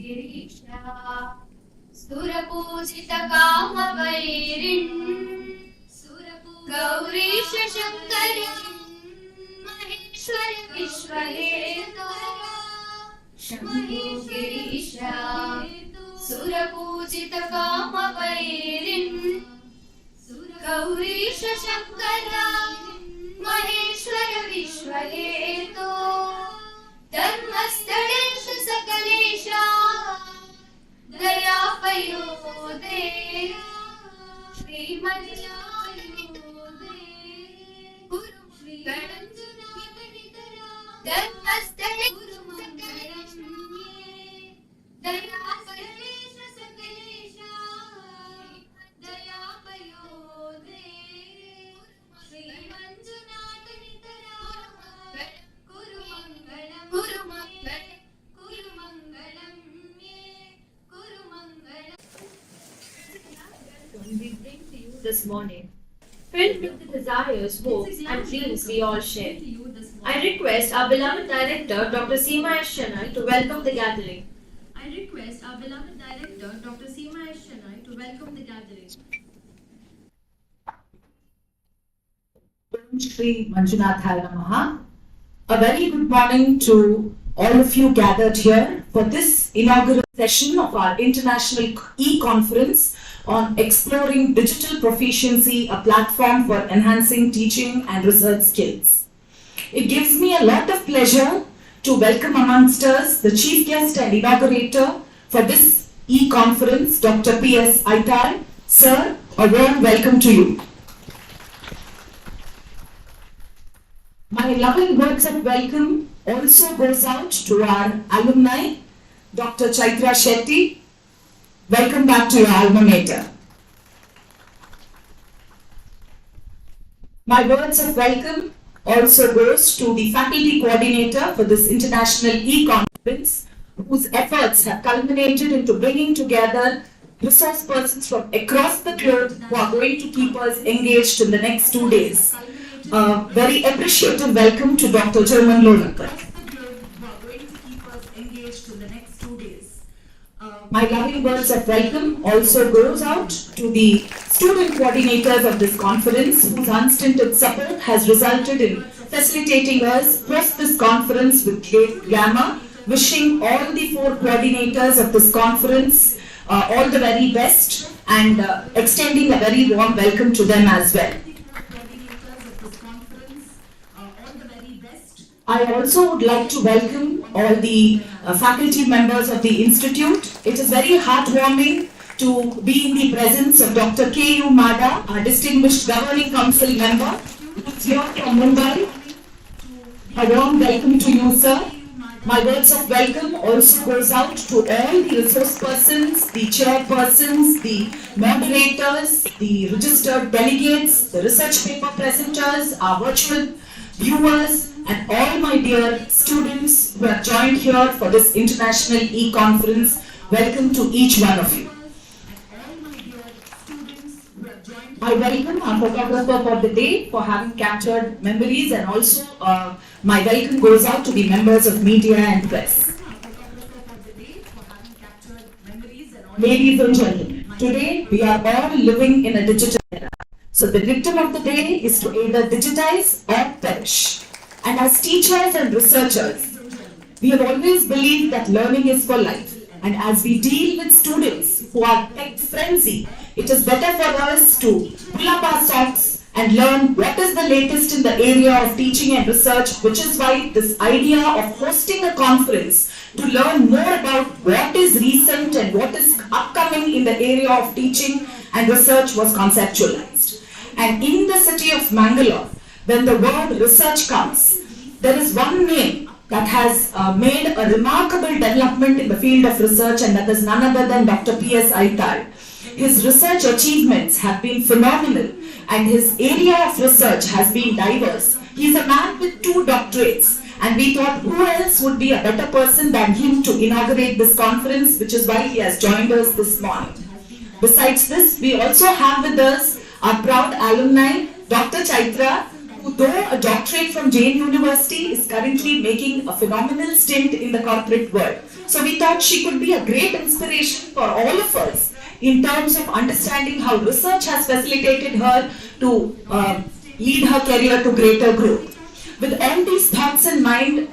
Girisha सुरपूजित कामवैरिन् Gourish Shankar Maheshwar विश्वहेतो Shambho Girisha सुरपूजित कामवैरिन् Gourish Shankar Maheshwar विश्वहेतो धर्मस्थलेश सकलेशा दयापयोदे श्रीमन्यायोदे Guru धर्मस्थले दयापयोदेश सकलेशा दयापयोदे श्रीमंजुनाथ नितरा Guru Mangalam Guru Mangalam We bring to you this morning, filled with the desires, hopes, and dreams we all share. I request our beloved director, Dr. Seema S. Chennai, to welcome the gathering. Shri Manjunathaya Namaha. A very good morning to all of you gathered here for this inaugural session of our International E-Conference on Exploring Digital Proficiency, a platform for enhancing teaching and research skills. It gives me a lot of pleasure to welcome amongst us the Chief Guest and Inaugurator for this E-Conference, Dr. P.S. Aitai. Sir, a warm welcome to you. My loving words of welcome also goes out to our alumni, Dr. Chaitra Shetty. Welcome back to your alma mater. My words of welcome also goes to the faculty coordinator for this International E-Conference, whose efforts have culminated into bringing together resource persons from across the globe who are going to keep us engaged in the next 2 days. A very appreciative welcome to Dr. German Lohnapper. My loving words of welcome also goes out to the student coordinators of this conference, whose unstinted support has resulted in facilitating us across this conference with great glamour. Wishing all the 4 coordinators of this conference all the very best and extending a very warm welcome to them as well. I also would like to welcome all the faculty members of the Institute. It is very heartwarming to be in the presence of Dr. K.U. Mada, our distinguished governing council member, who is here from Mumbai. A warm welcome to you, sir. My words of welcome also goes out to all the resource persons, the chairpersons, the moderators, the registered delegates, the research paper presenters, our virtual viewers, and all my dear students who have joined here for this International E-Conference. Welcome to each one of you. I welcome our photographer for the day for having captured memories, and also my welcome goes out to the members of media and press. Ladies and gentlemen, today we are all living in a digital era. So the dictum of the day is to either digitize or perish. And as teachers and researchers, we have always believed that learning is for life. And as we deal with students who are tech frenzy, it is better for us to pull up our socks and learn what is the latest in the area of teaching and research, which is why this idea of hosting a conference to learn more about what is recent and what is upcoming in the area of teaching and research was conceptualized. And in the city of Mangalore, when the word research comes, there is one name that has made a remarkable development in the field of research, and that is none other than Dr. P.S. Aitai. His research achievements have been phenomenal, and his area of research has been diverse. He is a man with 2 doctorates, and we thought who else would be a better person than him to inaugurate this conference, which is why he has joined us this morning. Besides this, we also have with us our proud alumni, Dr. Chaitra, who, though a doctorate from Jain University, is currently making a phenomenal stint in the corporate world. So we thought she could be a great inspiration for all of us in terms of understanding how research has facilitated her to lead her career to greater growth. With all these thoughts in mind,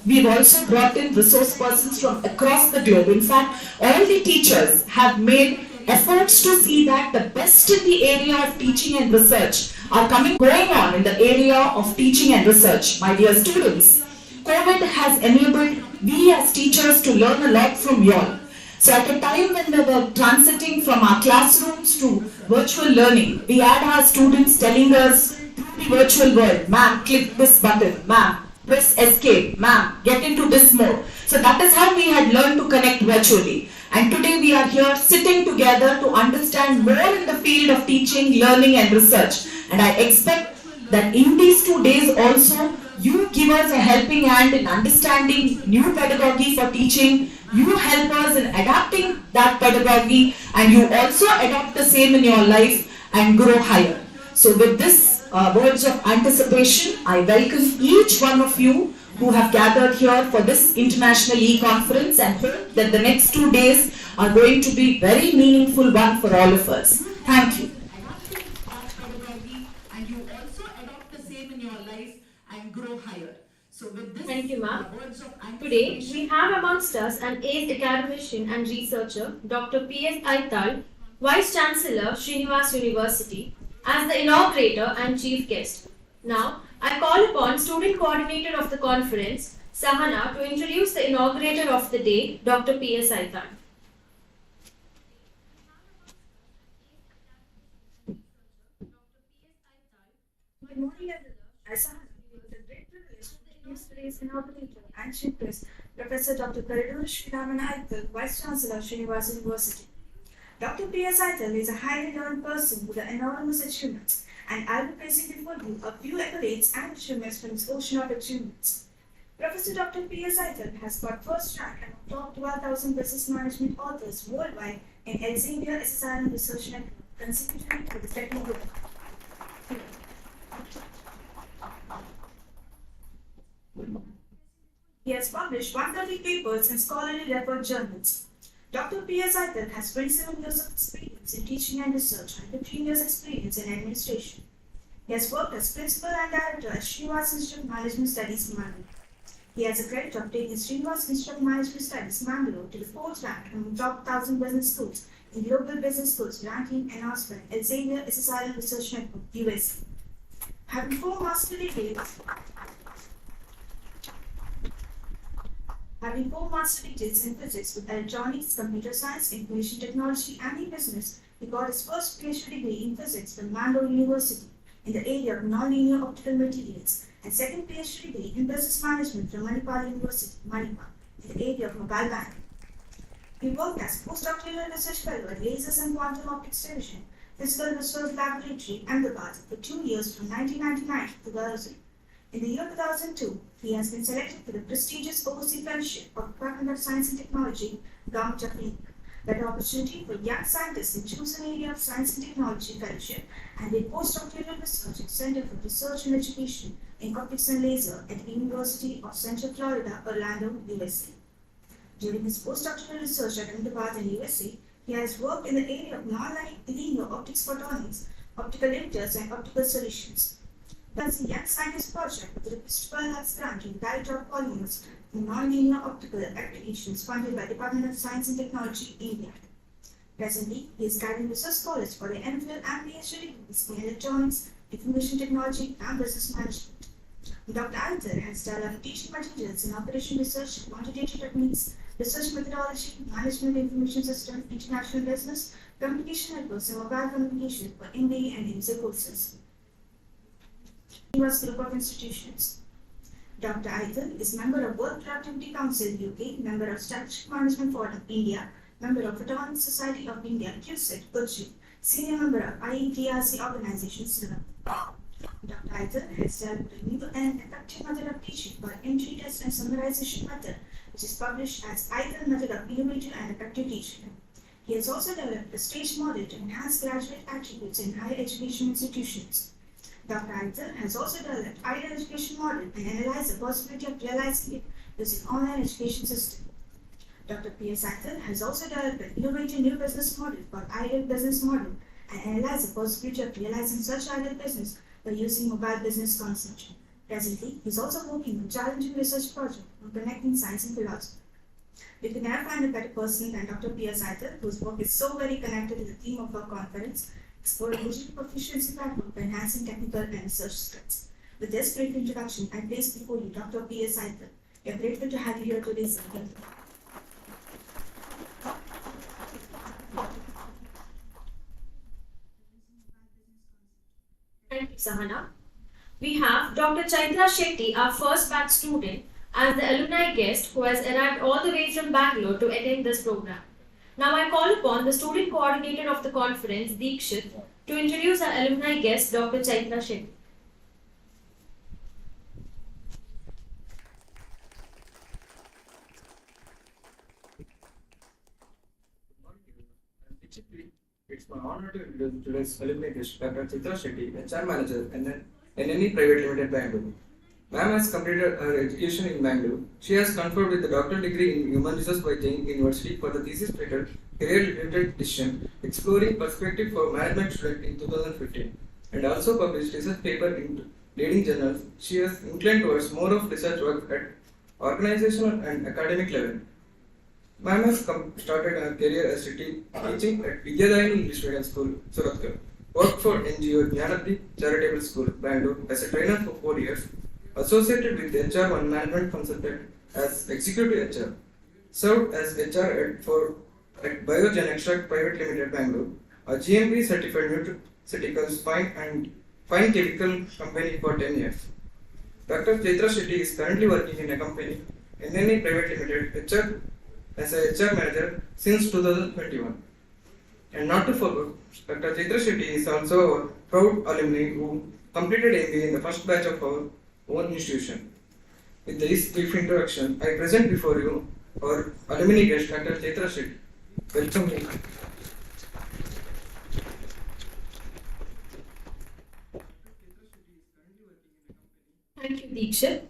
we've also brought in resource persons from across the globe. In fact, all the teachers have made efforts to see that the best in the area of teaching and research are going on in the area of teaching and research. My dear students, COVID has enabled we as teachers to learn a lot from you all. So at a time when we were transiting from our classrooms to virtual learning, we had our students telling us through the virtual world, ma'am, click this button, ma'am, press escape, ma'am, get into this mode. So that is how we had learned to connect virtually. And today we are here sitting together to understand more in the field of teaching, learning and research. And I expect that in these 2 days also, you give us a helping hand in understanding new pedagogy for teaching. You help us in adapting that pedagogy and you also adopt the same in your life and grow higher. So with this words of anticipation, I welcome each one of you who have gathered here for this International E-Conference and hope that the next 2 days are going to be very meaningful one for all of us. Thank you. And you also adopt the same in your life and grow higher. So with this, Thank you, ma'am. words of Today, anticipation, we have amongst us an ace academician and researcher, Dr. P.S. Aital, Vice Chancellor, Srinivas University, as the inaugurator and chief guest. Now, I call upon student coordinator of the conference, Sahana, to introduce the inaugurator of the day, Dr. P.S. Aital. Good morning, everyone. As it was a great privilege to introduce today's inaugurator and chief guest, Professor Dr. Peridur Sriramana Aital, Vice Chancellor, Srinivas University. Dr. P.S. Aital is a highly learned person with enormous achievements, and I'll be placing before you a few accolades and achievements from his ocean of achievements. Professor Dr. P.S. Aital has got first rank among top 12,000 business management authors worldwide in Elsevier SSRM Research Network, consecutively for the second year. He has published 130 papers in scholarly referred journals. Dr. P.S. Aital has 27 years of experience in teaching and research and 15 years experience in administration. He has worked as principal and director at Srinivas Institute of Management Studies, Mangalore. He has a credit of taking Srinivas Institute of Management Studies, Mangalore to the 4th rank among top 1,000 business schools in Global Business Schools ranking announced by Elsevier SSRM Research Network, USA. Having 4 master degrees in physics with electronics, computer science, information technology, and e-business, he got his first PhD degree in physics from Mangalore University in the area of non-linear optical materials, and second PhD degree in business management from Manipal University, Manipal, in the area of mobile banking. He worked as postdoctoral research fellow at Lasers and Quantum Optics Division, Physical Research Laboratory, Ahmedabad, for 2 years from 1999 to 2000. In the year 2002, he has been selected for the prestigious Overseas Fellowship of Department of Science and Technology, Government of India. That opportunity for young scientists in chosen area of science and technology fellowship and in postdoctoral research at Center for Research and Education in Optics and Laser at the University of Central Florida, Orlando, USA. During his postdoctoral research at Ahmedabad in USA, he has worked in the area of non-linear optics photonics, optical emitters, and optical solutions. That's a young scientist project with the Christopher Labs grant in Director of Polymers in Non-Linear Optical Applications funded by Department of Science and Technology, India. Presently, he is guiding research scholars for the MPhil and PhD degrees in Electronics, Information Technology, and Business Management. Dr. Aital has developed teaching materials in Operation Research, Quantitative Techniques, Research Methodology, Management Information System, International Business, Communication Networks, and Mobile Communication for MBA and MSc courses. Srinivas Group of Institutions. Dr. Aital is member of World Productivity Council UK, member of Strategic Management Forum India, member of Autonomous Society of India, QSET, Kochi, senior member of IETRC Organization, Singapore. Dr. Aital has developed a new and effective method of teaching by entry test and summarization method, which is published as Aital Method of Innovative and Effective Teaching. He has also developed a stage model to enhance graduate attributes in higher education institutions. Dr. Aital has also developed higher education model and analyzed the possibility of realizing it using online education system. Dr. P.S. Akhtar has also developed an innovative new business model called Ideal Business Model and analyzed the possibility of realizing such ideal business by using mobile business concept. Presently, he is also working on a challenging research project on connecting science and philosophy. We could never find a better person than Dr. P.S. Akhtar, whose work is so very connected to the theme of our conference, exploring digital proficiency platform for enhancing technical and research skills. With this brief introduction, I place before you Dr. P.S. Akhtar. We are grateful to have you here today, sir. Thank you, Sahana. We have Dr. Chaitra Shetty, our first batch student, as the alumni guest who has arrived all the way from Bangalore to attend this program. Now I call upon the student coordinator of the conference, Deekshit, to introduce our alumni guest, Dr. Chaitra Shetty. It's my honor to introduce today's alumni guest, Dr. Chaitra Shetty, HR Manager and NNE Private Limited, Bangalore. Ma'am has completed her education in Bangalore. She has conferred with the doctoral degree in Human Resources by Jain University for the thesis titled Career-Related Decision, Exploring Perspective for Management Student in 2015, and also published research paper in leading journals. She has inclined towards more of research work at organizational and academic level. Ma'am has started her career as teaching at Vidyadayani English Medium School, Surathkal. Worked for NGO Jnanadip Charitable School, Bangalore as a trainer for 4 years. Associated with HR1 Management Consultant as Executive HR. Served as HR at Biogen Extract Private Limited, Bangalore. A GMP certified nutraceuticals fine chemical company for 10 years. Dr. Chaitra Shetty is currently working in a company, NNE Private Limited, as a HR manager since 2021. And not to forget, Dr. Chaitra Shetty is also a proud alumni who completed MBA in the first batch of our own institution. With this brief introduction, I present before you our alumni guest, Dr. Chaitra Shetty. Welcome. Thank you, Deekshit.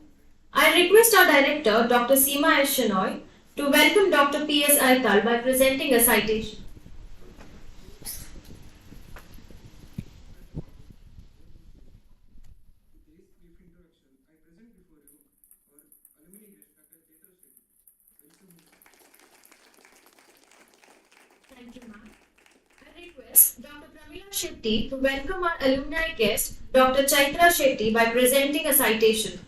I request our director, Dr. Seema S. Shenoy, to welcome Dr. P.S. Akhtar by presenting a citation. Thank you, ma'am. I request Dr. Pramila Shetty to welcome our alumni guest, Dr. Chaitra Shetty, by presenting a citation.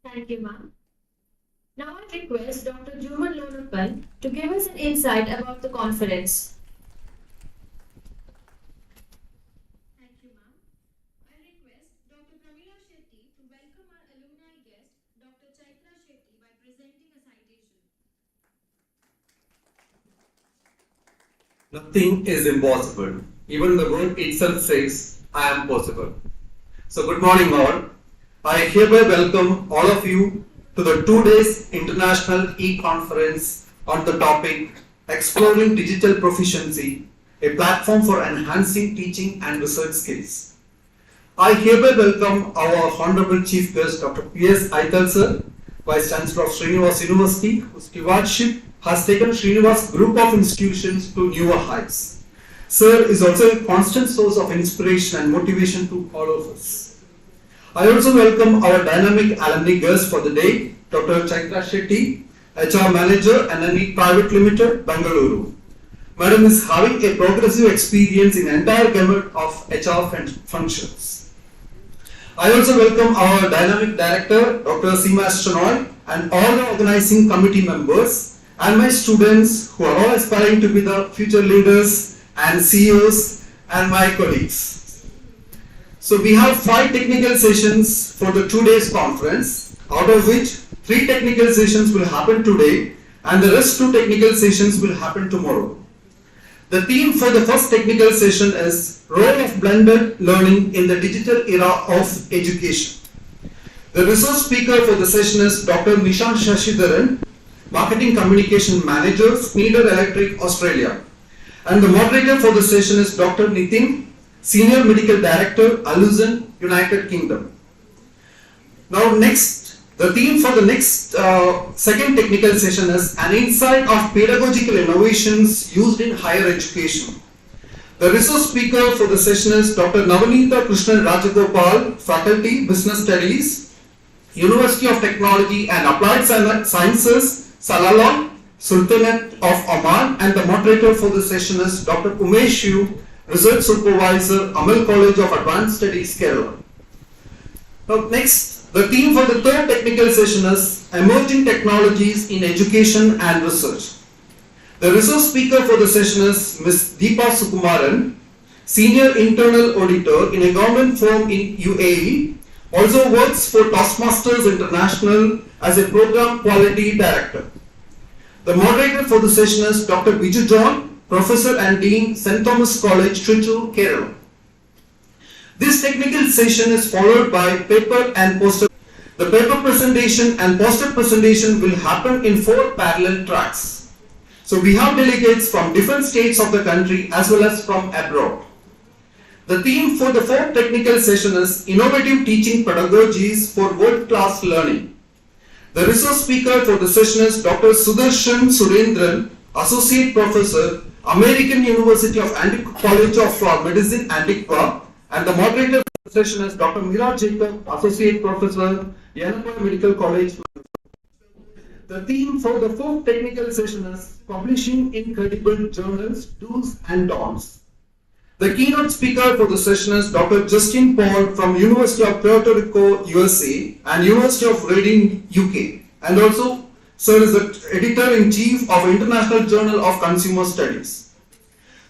Thank you, ma'am. Now I request Dr. Juman Lonappan to give us an insight about the conference. Thank you, ma'am. I request Dr. Pramila Shetty to welcome our alumni guest, Dr. Chaitra Shetty, by presenting a citation. Nothing is impossible. Even the word itself says, I am possible. So good morning all. I hereby welcome all of you to the 2 days international e-conference on the topic Exploring Digital Proficiency, a platform for enhancing teaching and research skills. I hereby welcome our Honorable Chief Guest Dr. P.S. Akhtar sir, Vice Chancellor of Srinivas University, whose stewardship has taken Srinivas Group of Institutions to newer heights. Sir is also a constant source of inspiration and motivation to all of us. I also welcome our dynamic alumni guest for the day, Dr. Chaitra Shetty, HR Manager, NNE Private Limited, Bangalore. Madam is having a progressive experience in entire gamut of HR functions. I also welcome our dynamic director, Dr. Seema Shenoy, and all the organizing committee members, and my students who are all aspiring to be the future leaders and CEOs, and my colleagues. So we have 5 technical sessions for the 2 days conference, out of which 3 technical sessions will happen today and the rest 2 technical sessions will happen tomorrow. The theme for the first technical session is Role of Blended Learning in the Digital Era of Education. The resource speaker for the session is Dr. Nishant Shashidharan, Marketing Communication Manager, Schneider Electric, Australia. And the moderator for the session is Dr. Nitin, Senior Medical Director, Aluzen, United Kingdom. Now the theme for the next second technical session is an insight of pedagogical innovations used in higher education. The resource speaker for the session is Dr. Navanitha Krishnan Rajagopal, Faculty, Business Studies, University of Technology and Applied Sciences, Salalah, Sultanate of Oman, and the moderator for the session is Dr. Umesh Yu, Research Supervisor, Amal College of Advanced Studies, Kerala. Now next, the theme for the third technical session is Emerging Technologies in Education and Research. The resource speaker for the session is Ms. Deepa Sukumaran, Senior Internal Auditor in a government firm in UAE, also works for Toastmasters International as a Program Quality Director. The moderator for the session is Dr. Biju John, Professor and Dean, St. Thomas College, Trichy, Kerala. This technical session is followed by paper and poster. The paper presentation and poster presentation will happen in 4 parallel tracks. So we have delegates from different states of the country as well as from abroad. The theme for the 4th technical session is Innovative Teaching Pedagogies for World-Class Learning. The resource speaker for the session is Dr. Sudarshan Surendran, Associate Professor, American University of Antigua College of Medicine, Antigua, and the moderator for the session is Dr. Mira Jacob, Associate Professor, Yanapur Medical College. The theme for the 4th technical session is Publishing in Credible Journals, Do's and Don'ts. The keynote speaker for the session is Dr. Justin Paul from University of Puerto Rico, USA and University of Reading, UK, and also serves as the Editor-in-Chief of International Journal of Consumer Studies.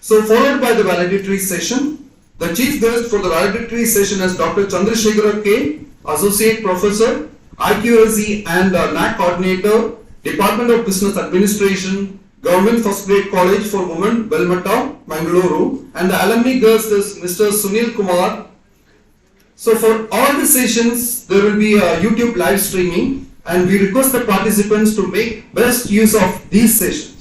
So followed by the valedictory session. The chief guest for the valedictory session is Dr. Chandrasekhara K, Associate Professor, IQAC and NAC Coordinator, Department of Business Administration, Government First Grade College for Women, Belmatta, Mangaluru, and the alumni guest is Mr. Sunil Kumar. So for all the sessions, there will be a YouTube live streaming, and we request the participants to make best use of these sessions.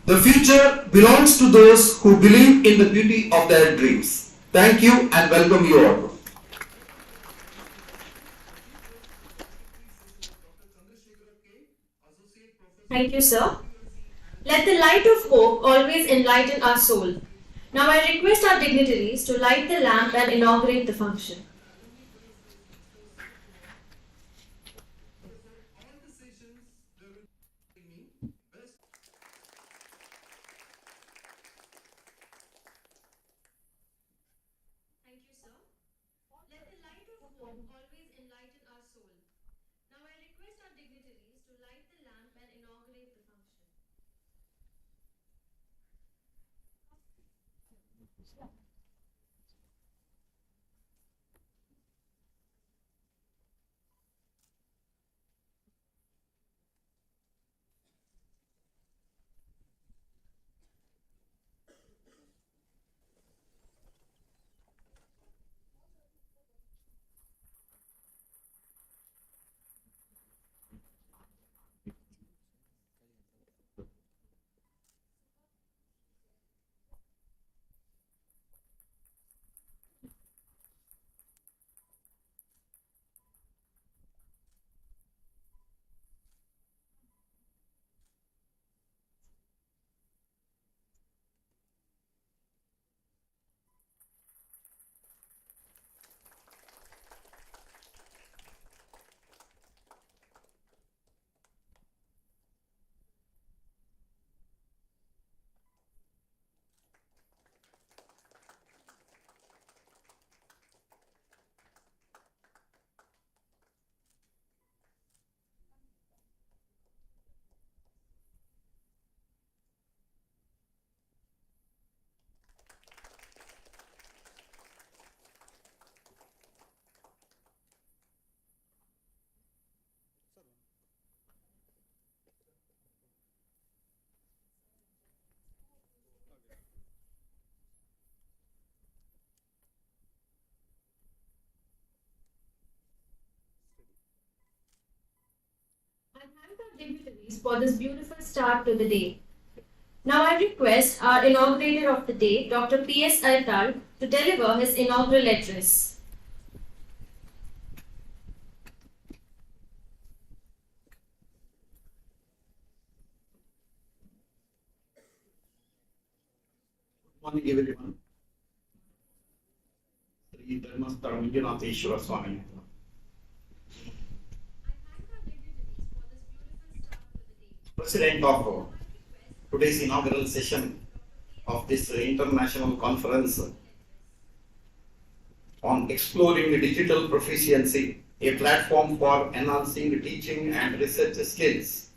The future belongs to those who believe in the beauty of their dreams. Thank you and welcome you all. Thank you, sir. Let the light of hope always enlighten our soul. Now I request our dignitaries to light the lamp and inaugurate the function. Thank you, sir. Let the light of hope always enlighten our soul. Now I request our dignitaries to light the lamp and inaugurate the function. I thank our dignitaries for this beautiful start to the day. Now I request our inaugurator of the day, Dr. P.S. Aital, to deliver his inaugural address. Morning, everyone. Sri Dharmastha Manjunatheshwara Swami. President of today's inaugural session of this international conference on exploring digital proficiency, a platform for enhancing teaching and research skills.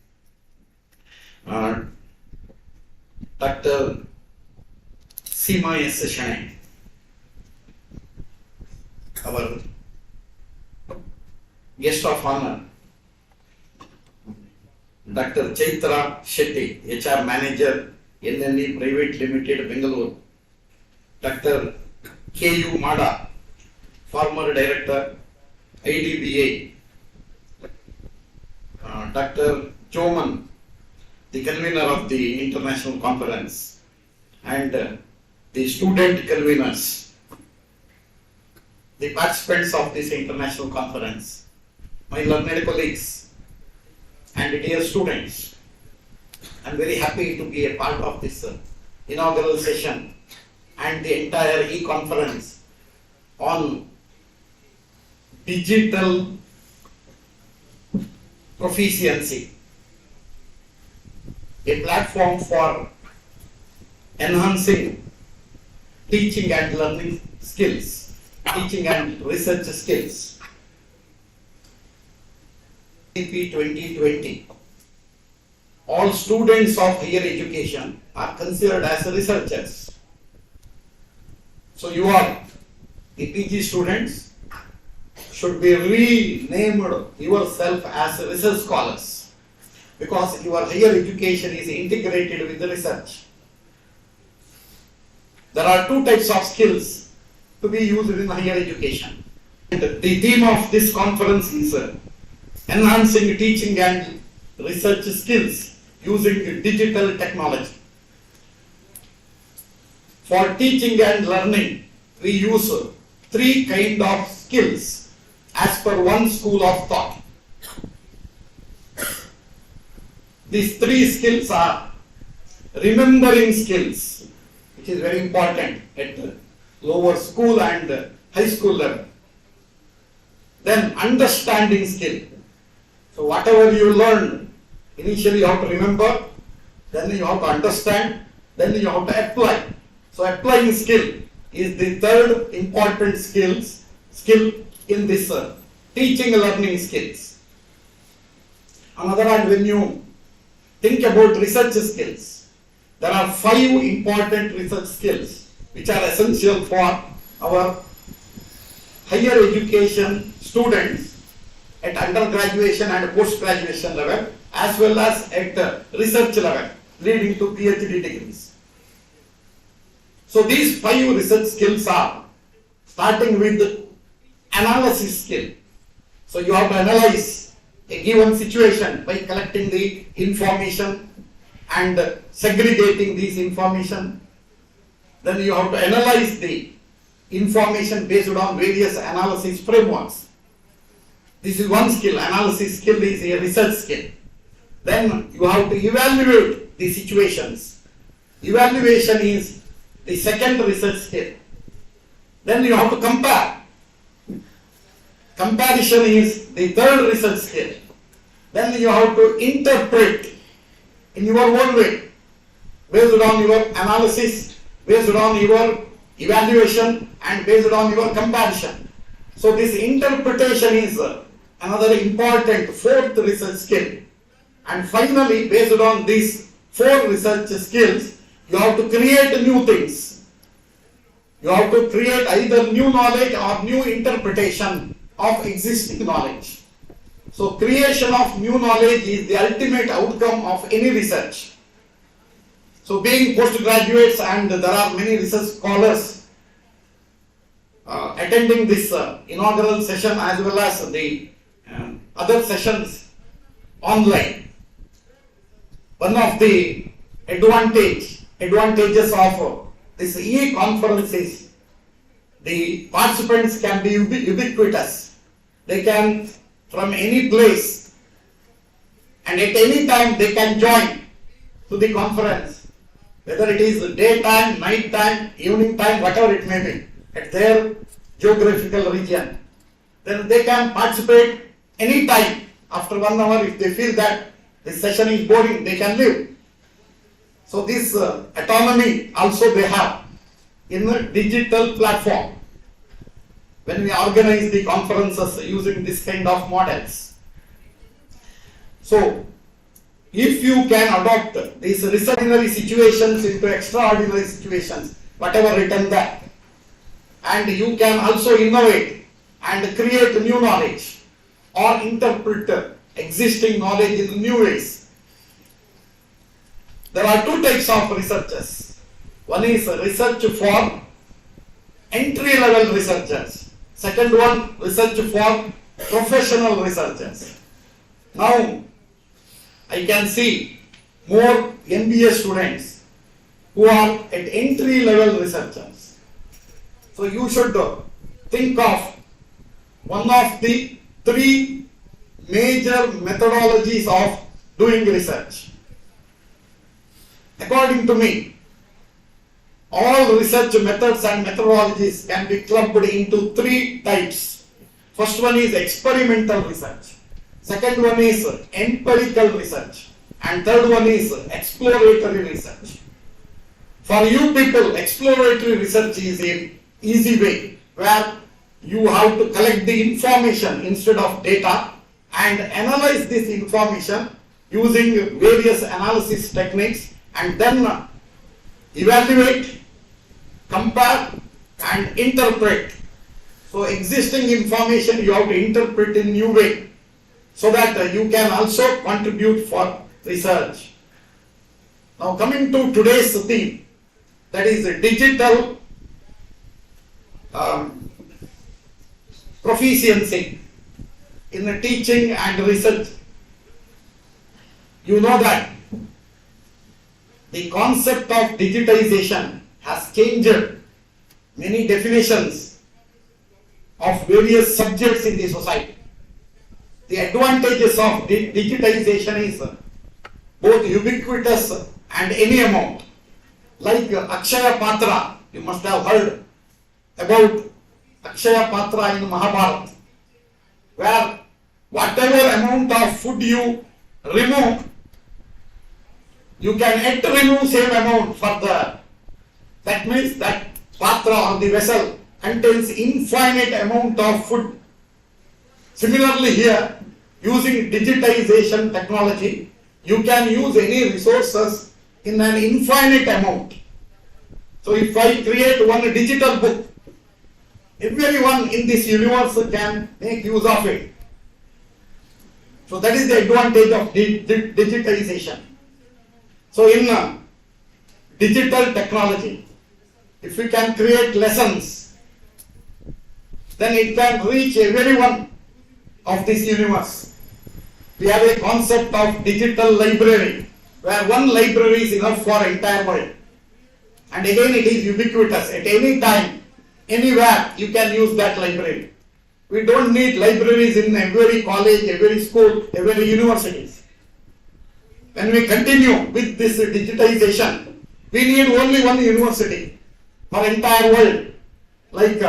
Dr. Seema S. Shane, our guest of honor, Dr. Chaitra Shetty, HR Manager, NNE Private Limited, Bengaluru, Dr. K.U. Mada, former Director, IDBA, Dr. Choman, the convener of the international conference, and the student conveners, the participants of this international conference, my learned colleagues, and dear students. I'm very happy to be a part of this inaugural session and the entire e-conference on digital proficiency, a platform for enhancing teaching and learning skills, teaching and research skills. CP 2020, all students of higher education are considered as researchers. So you are, the PG students, should be renamed yourself as research scholars, because your higher education is integrated with the research. There are two types of skills to be used in higher education. And the theme of this conference is enhancing teaching and research skills using digital technology. For teaching and learning, we use three kinds of skills as per one school of thought. These three skills are remembering skills, which is very important at lower school and high school level. Then understanding skill. So whatever you learn, initially you have to remember, then you have to understand, then you have to apply. So applying skill is the third important skill in this teaching and learning skills. On the other hand, when you think about research skills, there are 5 important research skills which are essential for our higher education students at undergraduation and post-graduation level, as well as at the research level, leading to PhD degrees. So these 5 research skills are starting with analysis skill. So you have to analyze a given situation by collecting the information and segregating these information. Then you have to analyze the information based on various analysis frameworks. This is one skill. Analysis skill is a research skill. Then you have to evaluate the situations. Evaluation is the second research skill. Then you have to compare. Comparison is the third research skill. Then you have to interpret in your own way, based on your analysis, based on your evaluation, and based on your comparison. So this interpretation is another important fourth research skill. And finally, based on these 4 research skills, you have to create new things. You have to create either new knowledge or new interpretation of existing knowledge. So creation of new knowledge is the ultimate outcome of any research. So being postgraduates, and there are many research scholars attending this inaugural session as well as the other sessions online. One of the advantages of this e-conference is the participants can be ubiquitous. They can from any place and at any time they can join to the conference, whether it is daytime, night time, evening time, whatever it may be, at their geographical region. Then they can participate any time. After 1 hour, if they feel that this session is boring, they can leave. So this autonomy also they have in a digital platform when we organize the conferences using this kind of models. So if you can adopt these ordinary situations into extraordinary situations, whatever written there, and you can also innovate and create new knowledge or interpret existing knowledge in new ways. There are two types of researchers. One is research for entry-level researchers. Second one, research for professional researchers. Now, I can see more MBA students who are at entry-level researchers. So you should think of one of the three major methodologies of doing research. According to me, all research methods and methodologies can be clubbed into three types. First one is experimental research. Second one is empirical research. And third one is exploratory research. For you people, exploratory research is an easy way where you have to collect the information instead of data and analyze this information using various analysis techniques and then evaluate, compare and interpret. So existing information you have to interpret in new way so that you can also contribute for research. Now coming to today's theme, that is digital proficiency in teaching and research. You know that the concept of digitization has changed many definitions of various subjects in the society. The advantages of digitization is both ubiquitous and any amount. Like Akshaya Patra, you must have heard about Akshaya Patra in Mahabharata, where whatever amount of food you remove, you can yet remove same amount further. That means that patra or the vessel contains infinite amount of food. Similarly here, using digitization technology, you can use any resources in an infinite amount. So if I create one digital book, everyone in this universe can make use of it. So that is the advantage of digitization. So in digital technology, if we can create lessons, then it can reach everyone of this universe. We have a concept of digital library, where one library is enough for entire world. And again it is ubiquitous. At any time, anywhere you can use that library. We don't need libraries in every college, every school, every universities. When we continue with this digitization, we need only one university for entire world. Like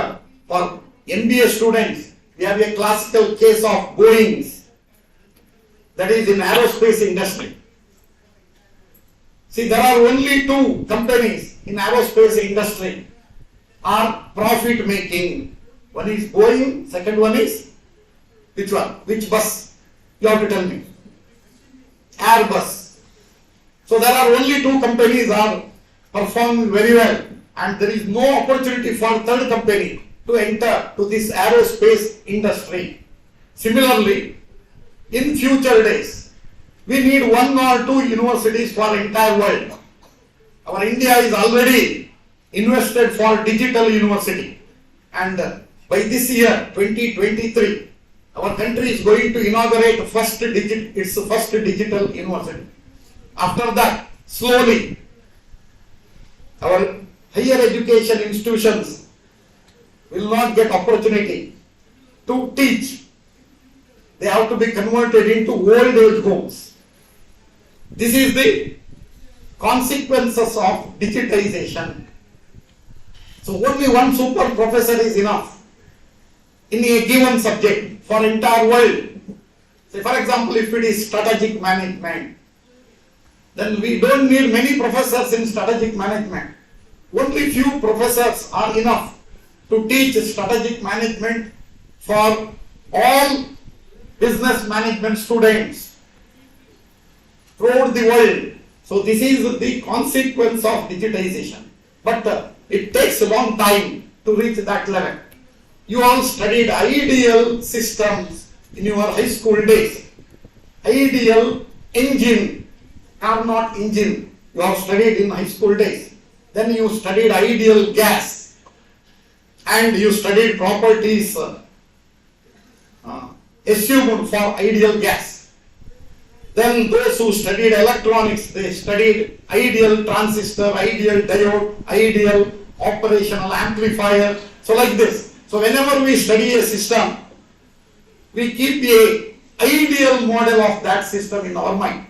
for MBA students, we have a classical case of Boeing, that is in aerospace industry. See, there are only two companies in aerospace industry are profit making. One is Boeing, second one is which one? Which bus? You have to tell me. Airbus. So there are only two companies are performing very well, and there is no opportunity for third company to enter to this aerospace industry. Similarly, in future days, we need one or two universities for entire world. Our India is already invested for digital university, and by this year 2023, our country is going to inaugurate its first digital university. After that, slowly our higher education institutions will not get opportunity to teach. They have to be converted into old age homes. This is the consequences of digitization. So only one super professor is enough in a given subject for entire world. Say for example, if it is strategic management, then we don't need many professors in strategic management. Only few professors are enough to teach strategic management for all business management students throughout the world. So this is the consequence of digitization. But it takes a long time to reach that level. You all studied ideal systems in your high school days. Ideal engine, Carnot engine, you have studied in high school days. Then you studied ideal gas and you studied properties assumed for ideal gas. Then those who studied electronics, they studied ideal transistor, ideal diode, ideal operational amplifier. So like this. So whenever we study a system, we keep a ideal model of that system in our mind.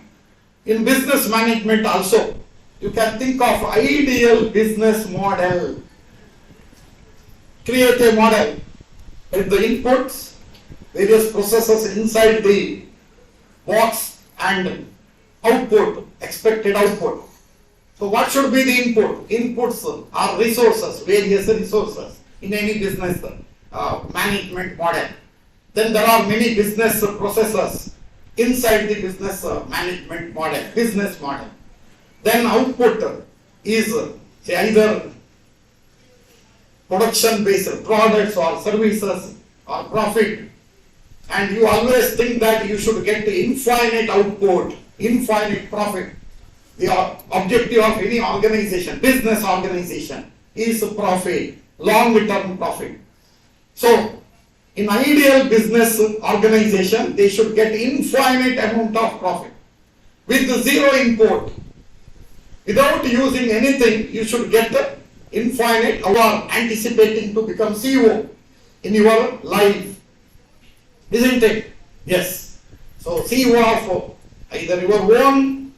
In business management also, you can think of ideal business model. Create a model with the inputs, various processes inside the box and output, expected output. So what should be the input? Inputs are resources, various resources in any business management model. Then there are many business processes inside the business management model, business model. Then output is say either production based products or services or profit. And you always think that you should get infinite output, infinite profit. The objective of any organization, business organization, is profit, long-term profit. So, in ideal business organization, they should get infinite amount of profit with zero input. Without using anything, you should get infinite. You are anticipating to become CEO in your life, isn't it? Yes. So CEO of either your own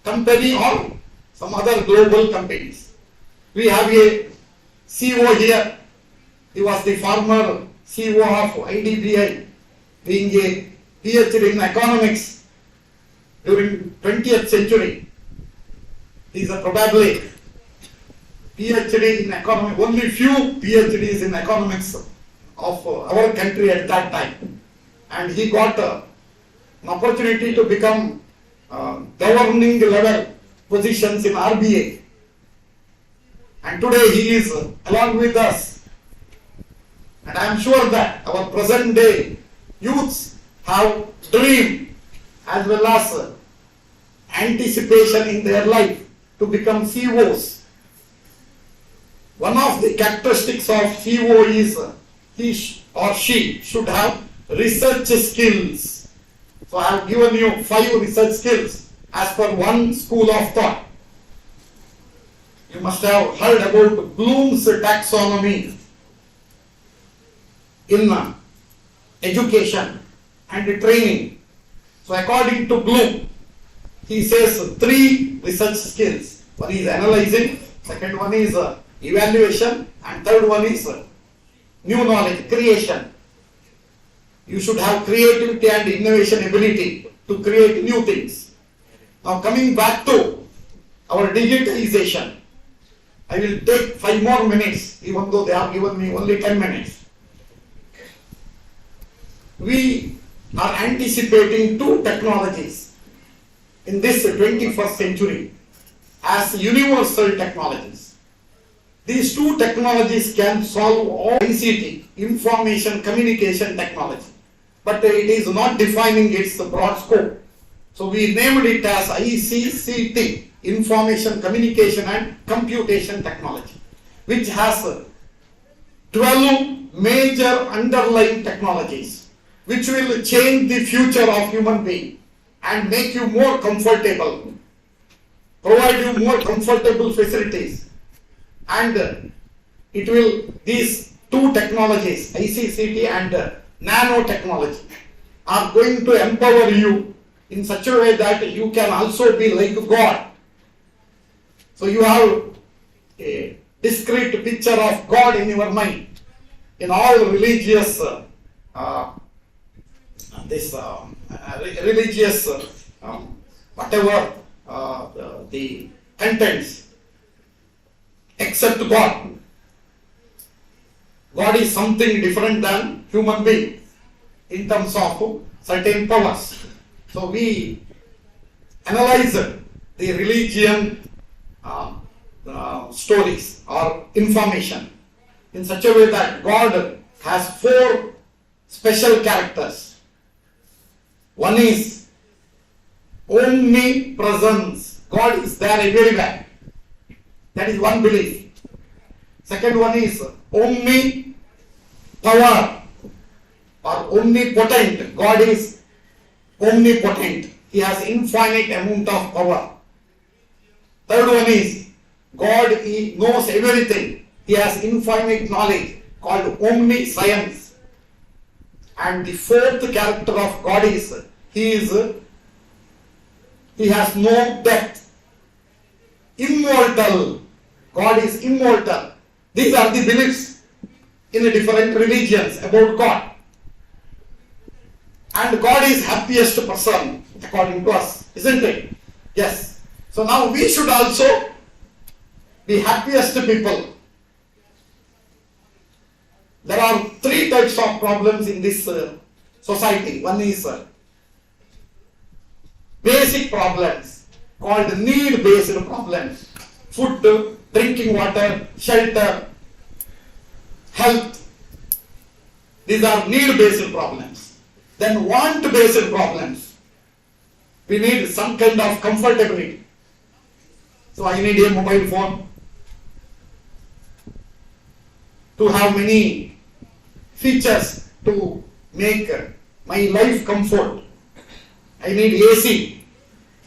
company or some other global companies. We have a CEO here. He was the former CEO of IDBI, being a PhD in economics during 20th century. He is probably PhD in economics, only few PhDs in economics of our country at that time. And he got an opportunity to become governing level positions in RBI. And today he is along with us. And I am sure that our present day youths have dream as well as anticipation in their life to become CEOs. One of the characteristics of CEO is he or she should have research skills. So I have given you 5 research skills as per one school of thought. You must have heard about Bloom's taxonomy in education and training. So according to Bloom, he says 3 research skills. One is analyzing, second one is evaluation, and third one is new knowledge, creation. You should have creativity and innovation ability to create new things. Now coming back to our digitalization, I will take 5 more minutes, even though they have given me only 10 minutes. We are anticipating 2 technologies in this 21st century as universal technologies. These 2 technologies can solve all ICT, information communication technology, but it is not defining its broad scope. So we named it as ICCT, Information Communication and Computation Technology, which has 12 major underlying technologies which will change the future of human being and make you more comfortable provide you more comfortable facilities, and these two technologies, ICCT and nanotechnology, are going to empower you in such a way that you can also be like God. So you have a discrete picture of God in your mind. In all religious whatever the contents, except God. God is something different than human being in terms of certain powers. So we analyze the religion stories or information in such a way that God has 4 special characters. One is omnipresence. God is there everywhere. That is one belief. Second one is omnipower or omnipotent. God is omnipotent. He has infinite amount of power. Third one is God, He knows everything. He has infinite knowledge called omniscience. And the fourth character of God is He has no death. Immortal. God is immortal. These are the beliefs in the different religions about God. And God is happiest person according to us, isn't it? Yes. So now we should also be happiest people. There are 3 types of problems in this society. One is basic problems called need-based problems. Food, drinking water, shelter, health. These are need-based problems. Then want-based problems. We need some kind of comfortability. So I need a mobile phone to have many features to make my life comfort. I need AC.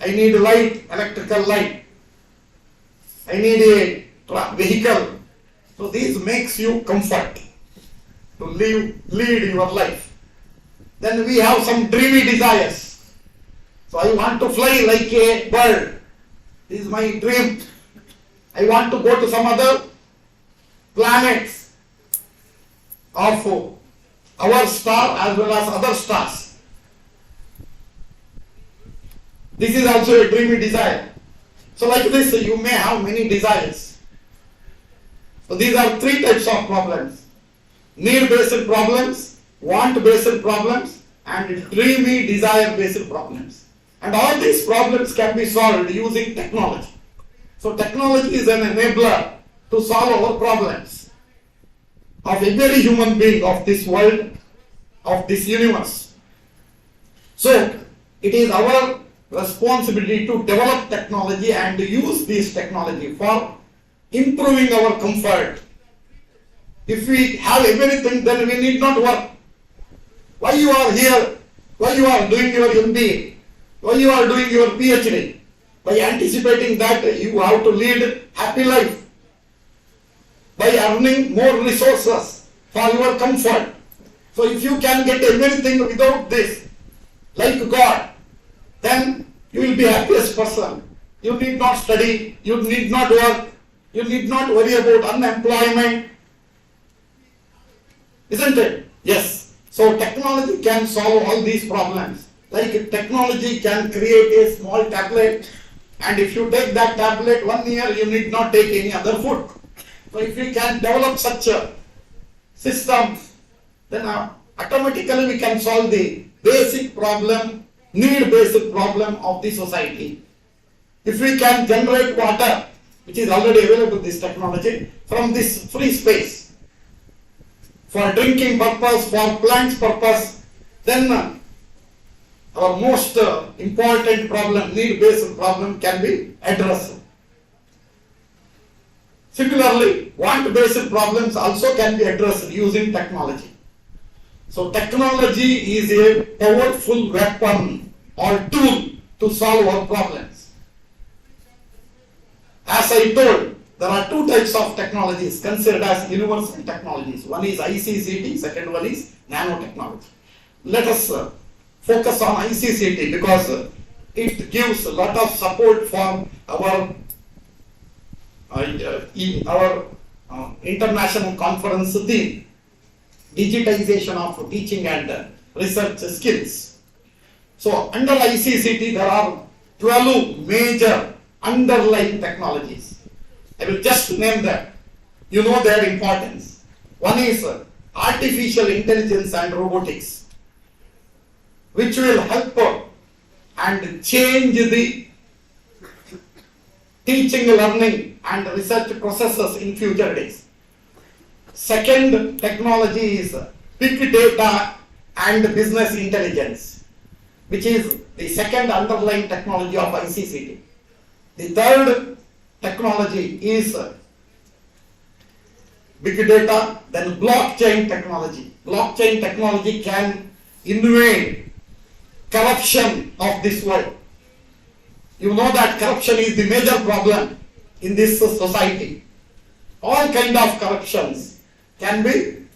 I need light, electrical light. I need a vehicle. So this makes you comfort to lead your life. Then we have some dreamy desires. So I want to fly like a bird. This is my dream. I want to go to some other planets of our star as well as other stars. This is also a dreamy desire. So like this, you may have many desires. So these are 3 types of problems. Need-based problems, want-based problems, and dreamy desire-based problems. And all these problems can be solved using technology. So technology is an enabler to solve our problems of every human being of this world, of this universe. So it is our responsibility to develop technology and use this technology for improving our comfort. If we have everything, then we need not work. Why you are here? Why you are doing your MBA? Why you are doing your PhD? By anticipating that you have to lead happy life. By earning more resources for your comfort. So if you can get everything without this, like God, then you will be happiest person. You need not study, you need not work, you need not worry about unemployment. Isn't it? Yes. So technology can solve all these problems. Like technology can create a small tablet, and if you take that tablet 1 year, you need not take any other food. So if we can develop such a system, then automatically we can solve the basic problem, need-based problem of the society. If we can generate water, which is already available, this technology, from this free space, for drinking purpose, for plants purpose, then our most important problem, need-based problem, can be addressed. Similarly, want-based problems also can be addressed using technology. So technology is a powerful weapon or tool to solve our problems. As I told, there are two types of technologies considered as universal technologies. One is ICCT, second one is nanotechnology. Let us focus on ICCT because it gives a lot of support for our international conference theme, digitization of teaching and research skills. So under ICCT there are 12 major underlying technologies. I will just name them. You know their importance. One is artificial intelligence and robotics, which will help and change the teaching, learning and research processes in future days. Second technology is big data and business intelligence, which is the second underlying technology of ICCT. The third technology is big data, then blockchain technology. Blockchain technology can invade corruption of this world. You know that corruption is the major problem in this society. All kind of corruptions can be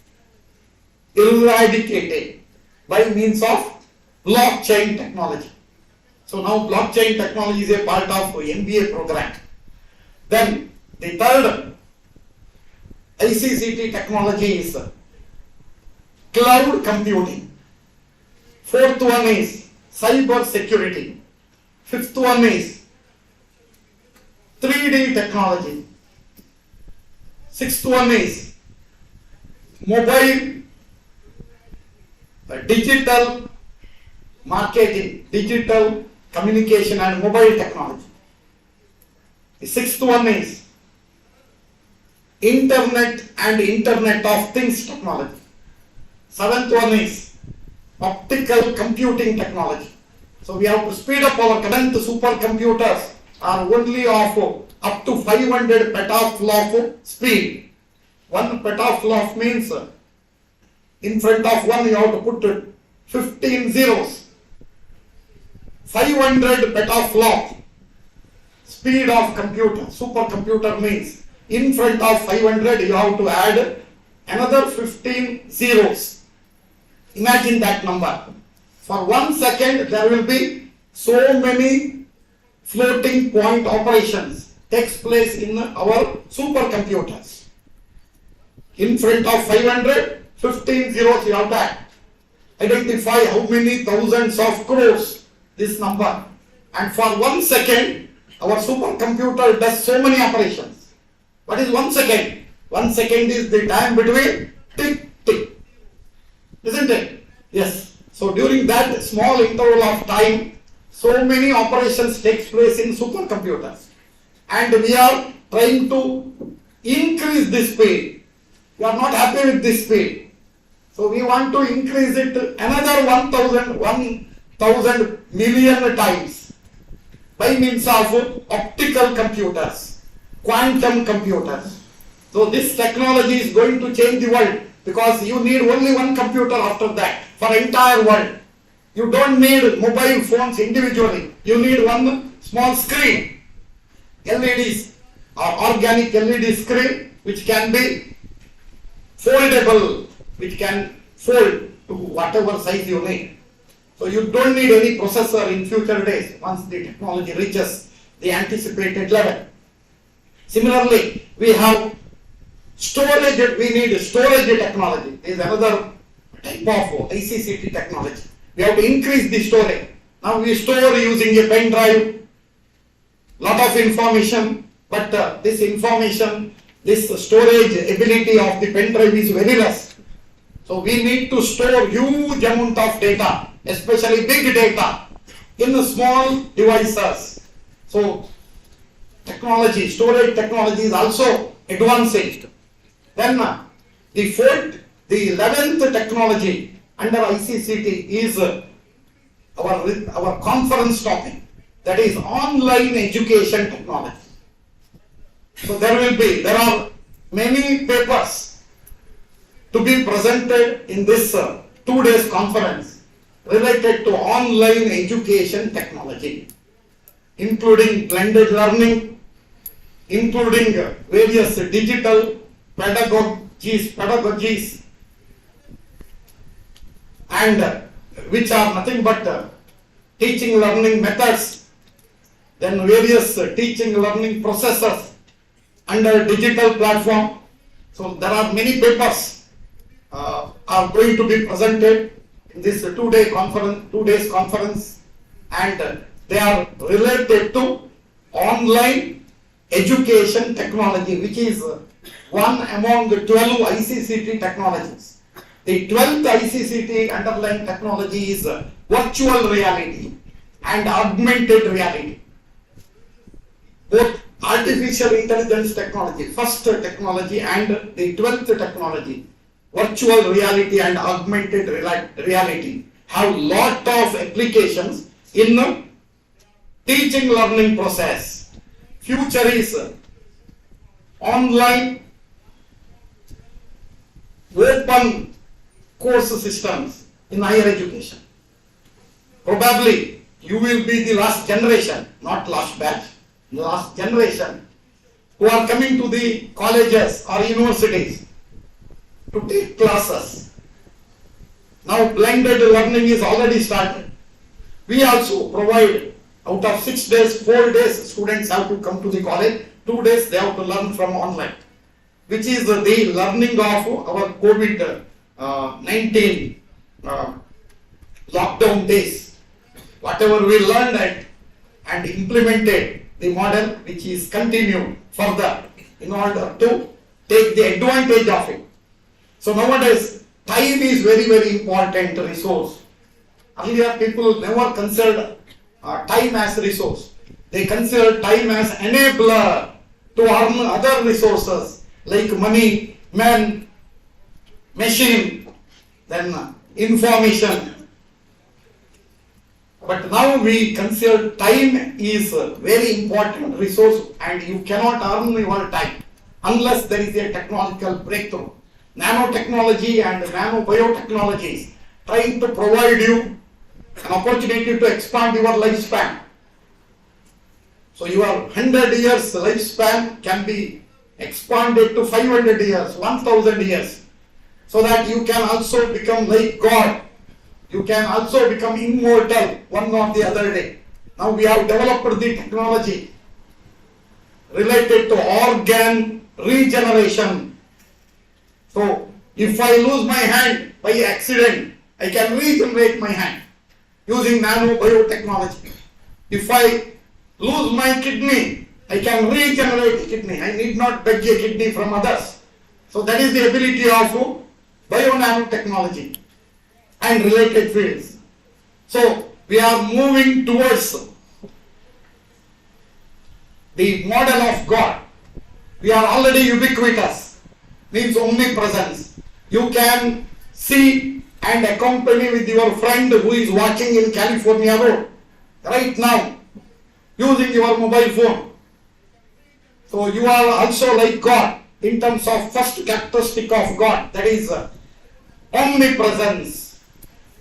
eradicated by means of blockchain technology. So now blockchain technology is a part of MBA program. Then the third ICCT technology is cloud computing. Fourth one is cyber security. Fifth one is 3D technology. Sixth one is mobile digital marketing, digital communication and mobile technology. The sixth one is internet and internet of things technology. Seventh one is optical computing technology. So we have to speed up our current supercomputers are only of up to 500 petaflop speed. 1 petaflop means in front of one you have to put 15 zeros. 500 petaflop speed of computer, supercomputer means in front of 500 you have to add another 15 zeros. Imagine that number. For 1 second there will be so many floating point operations takes place in our supercomputers. In front of 500, 15 zeros you have to add. Identify how many thousands of crores this number. And for 1 second our supercomputer does so many operations. What is 1 second? 1 second is the time between tick tick. Isn't it? Yes. So during that small interval of time, so many operations takes place in supercomputers. And we are trying to increase this speed. We are not happy with this speed. So we want to increase it another 1,000 million times by means of optical computers, quantum computers. So this technology is going to change the world because you need only one computer after that for entire world. You don't need mobile phones individually. You need one small screen, LEDs or organic LED screen which can be foldable, which can fold to whatever size you need. So you don't need any processor in future days once the technology reaches the anticipated level. Similarly, we have storage, we need storage technology. There is another type of ICCT technology. We have to increase the storage. Now we store using a pen drive, lot of information, but this information, this storage ability of the pen drive is very less. So we need to store huge amount of data, especially big data, in small devices. So technology, storage technology is also advancing. Then the 11th technology under ICCT is our conference topic, that is online education technology. So there are many papers to be presented in this 2 days conference related to online education technology, including blended learning, including various digital pedagogies and which are nothing but teaching learning methods, then various teaching learning processes under digital platform. So there are many papers are going to be presented in this 2 days conference, and they are related to online education technology, which is one among the 12 ICCT technologies. The 12th ICCT underlying technology is virtual reality and augmented reality. Both artificial intelligence technology, first technology, and the 12th technology, virtual reality and augmented reality, have lot of applications in teaching learning process. Future is online open course systems in higher education. Probably you will be the last generation, not last batch, the last generation who are coming to the colleges or universities to take classes. Now blended learning is already started. We also provide, out of 6 days, 4 days students have to come to the college, 2 days they have to learn from online, which is the learning of our COVID-19 lockdown days. Whatever we learned and implemented the model, which is continued further in order to take the advantage of it. So nowadays, time is very, very important resource. Earlier people never considered time as resource. They consider time as enabler to earn other resources like money, man, machine, then information. But now we consider time is a very important resource, and you cannot earn your time unless there is a technological breakthrough. Nanotechnology and nanobiotechnologies trying to provide you an opportunity to expand your lifespan. So your 100 years lifespan can be expanded to 500 years, 1000 years, so that you can also become like God. You can also become immortal one or the other day. Now we have developed the technology related to organ regeneration. So if I lose my hand by accident, I can regenerate my hand using nanobiotechnology. If I lose my kidney, I can regenerate the kidney. I need not beg a kidney from others. So that is the ability of bio-nanotechnology and related fields. So we are moving towards the model of God. We are already ubiquitous, means omnipresence. You can see and accompany with your friend who is watching in California road right now using your mobile phone. So you are also like God in terms of first characteristic of God, that is omnipresence.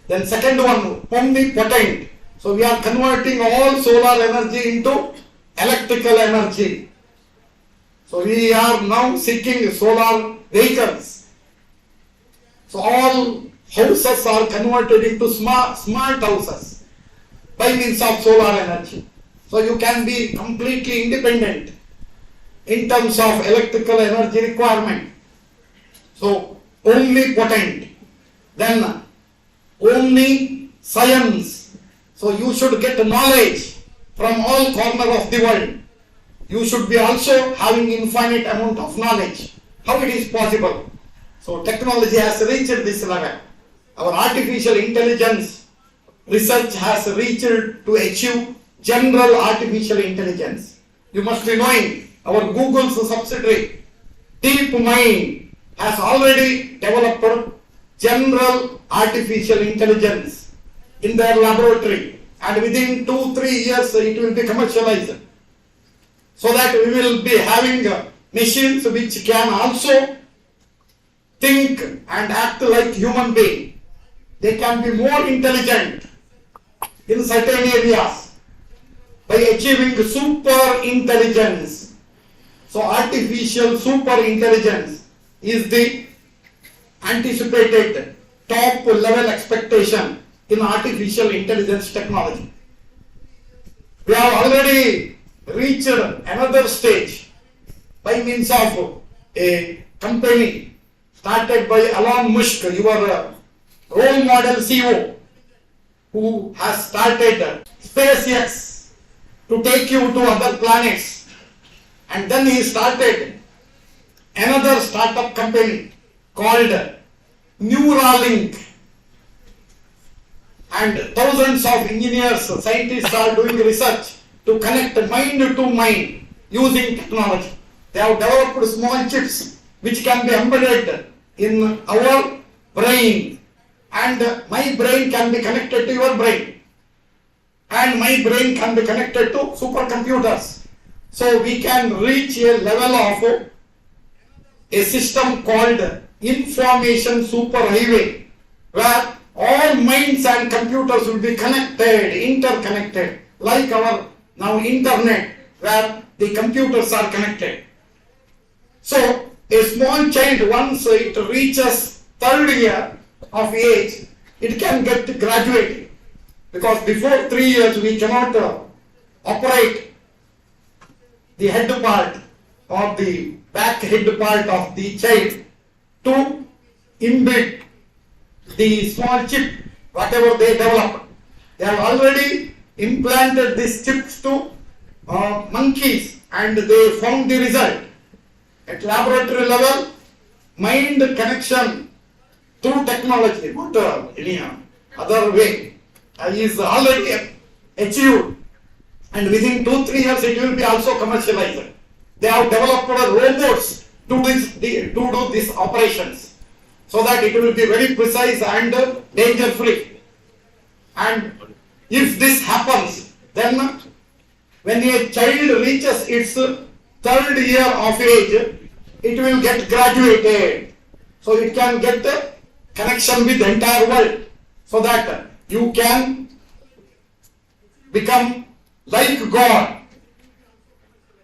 Then second one, omnipotent. So we are converting all solar energy into electrical energy. So we are now seeking solar vehicles. So all houses are converted into smart houses by means of solar energy. So you can be completely independent in terms of electrical energy requirement. So omnipotent. Then omniscience. So you should get knowledge from all corners of the world. You should be also having infinite amount of knowledge. How it is possible? So technology has reached this level. Our artificial intelligence research has reached to achieve general artificial intelligence. You must be knowing our Google's subsidiary DeepMind has already developed general artificial intelligence in their laboratory, and within 2-3 years it will be commercialized, so that we will be having machines which can also think and act like human being. They can be more intelligent in certain areas by achieving super intelligence. So artificial super intelligence is the anticipated top level expectation in artificial intelligence technology. We have already reached another stage by means of a company started by Elon Musk, your role model CEO, who has started SpaceX to take you to other planets. And then he started another startup company called Neuralink. And thousands of engineers, scientists are doing research to connect mind to mind using technology. They have developed small chips which can be embedded in our brain, and my brain can be connected to your brain, and my brain can be connected to supercomputers. So we can reach a level of a system called information superhighway, where all minds and computers will be connected, interconnected, like our now internet, where the computers are connected. So a small child, once it reaches 3rd year of age, it can get graduated, because before 3 years we cannot operate the head part or the back head part of the child to embed the small chip, whatever they develop. They have already implanted these chips to monkeys, and they found the result. At laboratory level, mind connection through technology, not any other way, is already achieved, and within 2-3 years it will be also commercialized. They have developed robots to do these operations, so that it will be very precise and danger free. And if this happens, then when a child reaches its 3rd year of age, it will get graduated. So it can get a connection with the entire world, so that you can become like God,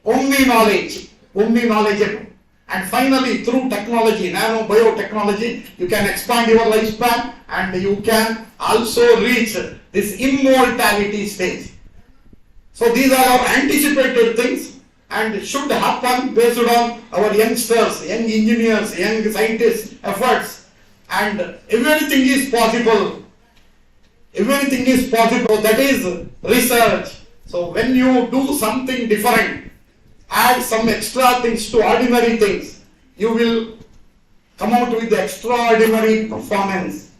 omni-knowledgeable. And finally, through technology, nano-biotechnology, you can expand your lifespan, and you can also reach this immortality stage. So these are our anticipated things, and should happen based on our youngsters, young engineers, young scientists' efforts. And everything is possible. Everything is possible. That is research. So when you do something different, add some extra things to ordinary things, you will come out with extraordinary performance.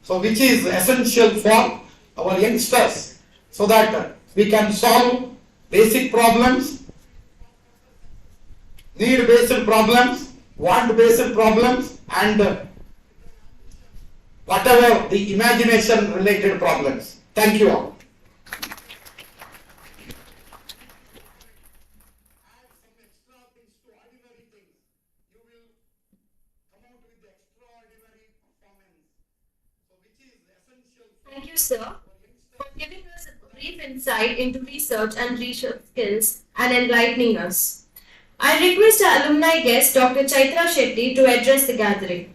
So which is essential for our youngsters, so that we can solve basic problems, need-based problems, want-based problems, and whatever the imagination-related problems. Thank you all. Thank you, sir, for giving us a brief insight into research and research skills and enlightening us. I request our alumni guest, Dr. Chaitra Shetty, to address the gathering.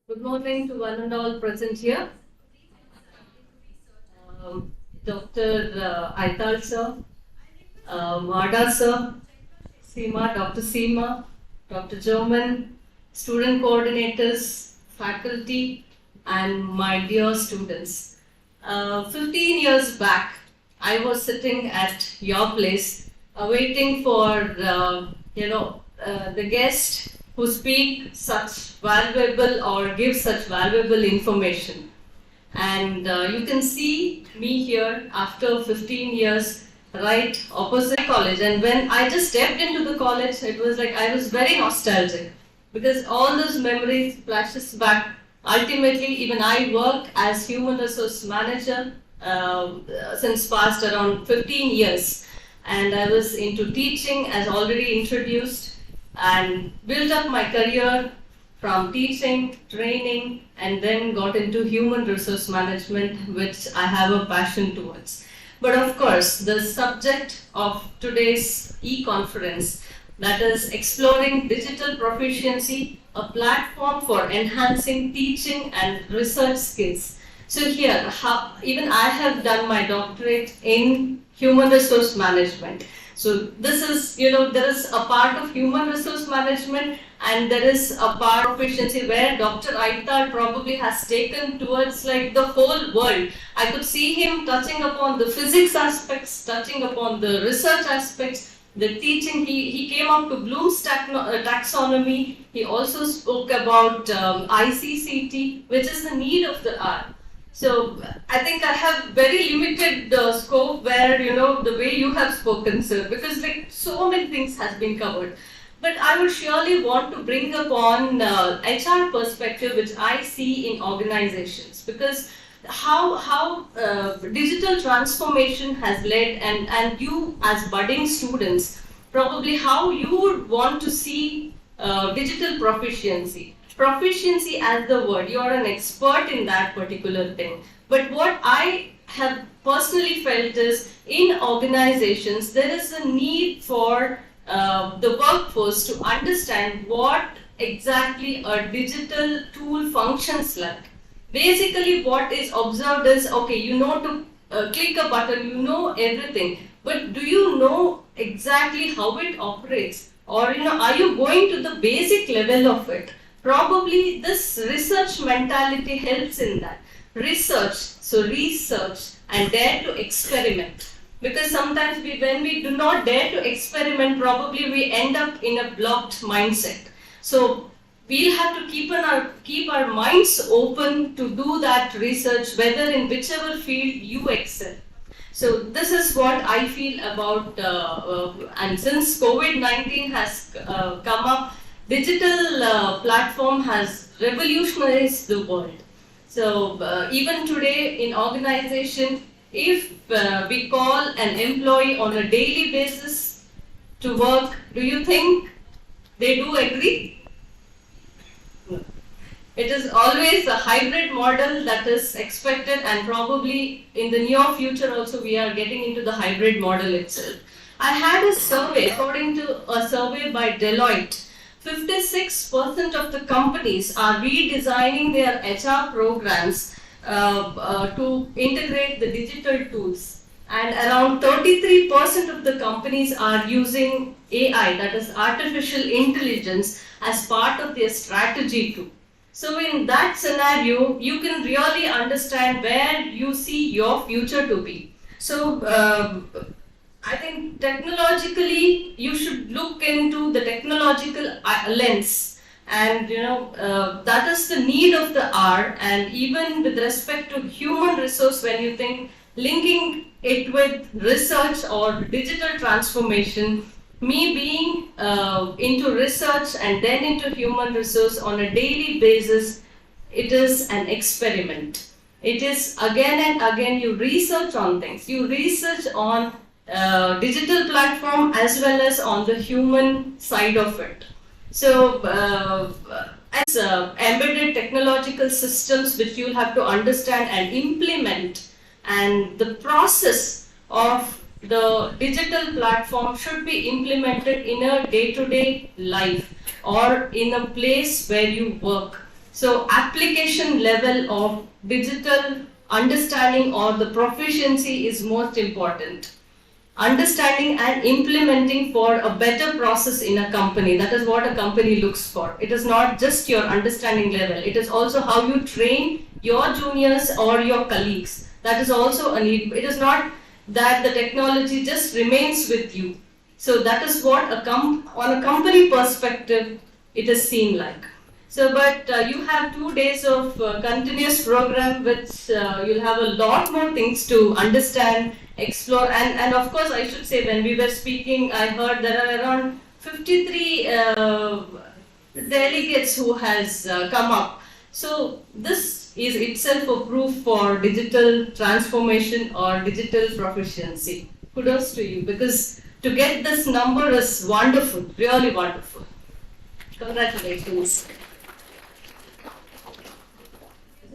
Good morning to one and all present here. Dr. Aital sir, Marda sir, Dr. Seema, Dr. German, student coordinators, faculty, and my dear students. 15 years back, I was sitting at your place, waiting for the guest who speak such valuable or give such valuable information. And you can see me here after 15 years, right opposite college. And when I just stepped into the college, it was like I was very nostalgic, because all those memories flashes back. Ultimately, even I work as human resource manager since past around 15 years. and I was into teaching as already introduced, and built up my career from teaching, training, and then got into human resource management, which I have a passion towards. But of course, the subject of today's e-conference, that is exploring digital proficiency, a platform for enhancing teaching and research skills. So here, even I have done my doctorate in human resource management. So this is, there is a part of human resource management and there is a part of proficiency where Dr. Aital probably has taken towards like the whole world. I could see him touching upon the physics aspects, touching upon the research aspects, the teaching. He came up to Bloom's taxonomy. He also spoke about ICCT, which is the need of the hour. So I think I have very limited scope where, the way you have spoken, sir, because like so many things has been covered. But I would surely want to bring upon HR perspective, which I see in organizations, because how digital transformation has led, and you as budding students, probably how you would want to see digital proficiency. Proficiency as the word, you are an expert in that particular thing. But what I have personally felt is in organizations, there is a need for the workforce to understand what exactly a digital tool functions like. Basically, what is observed is, okay, you know to click a button, you know everything, but do you know exactly how it operates? Or, are you going to the basic level of it? Probably this research mentality helps in that. Research and dare to experiment. Because sometimes when we do not dare to experiment, probably we end up in a blocked mindset. So we'll have to keep our minds open to do that research, whether in whichever field you excel. So this is what I feel about, and since COVID-19 has come up, digital platform has revolutionized the world. So even today in organization, if we call an employee on a daily basis to work, do you think they do agree? No. It is always a hybrid model that is expected, and probably in the near future also we are getting into the hybrid model itself. I had a survey, according to a survey by Deloitte, 56% of the companies are redesigning their HR programs to integrate the digital tools, and around 33% of the companies are using AI, that is artificial intelligence, as part of their strategy too. So in that scenario, you can really understand where you see your future to be. So I think technologically, you should look into the technological lens, and that is the need of the hour. And even with respect to human resource, when you think linking it with research or digital transformation, me being into research and then into human resource on a daily basis, it is an experiment. It is again and again you research on things. You research on digital platform as well as on the human side of it. So as embedded technological systems which you'll have to understand and implement, and the process of the digital platform should be implemented in a day-to-day life or in a place where you work. So application level of digital understanding or the proficiency is most important. Understanding and implementing for a better process in a company. That is what a company looks for. It is not just your understanding level. It is also how you train your juniors or your colleagues. That is also a need. It is not that the technology just remains with you. So that is what on a company perspective, it is seen like. So, but you have 2 days of continuous program, which you'll have a lot more things to understand, explore, and of course I should say, when we were speaking, I heard there are around 53 delegates who has come up. So this is itself a proof for digital transformation or digital proficiency. kudos to you, because to get this number is wonderful, really wonderful. Congratulations.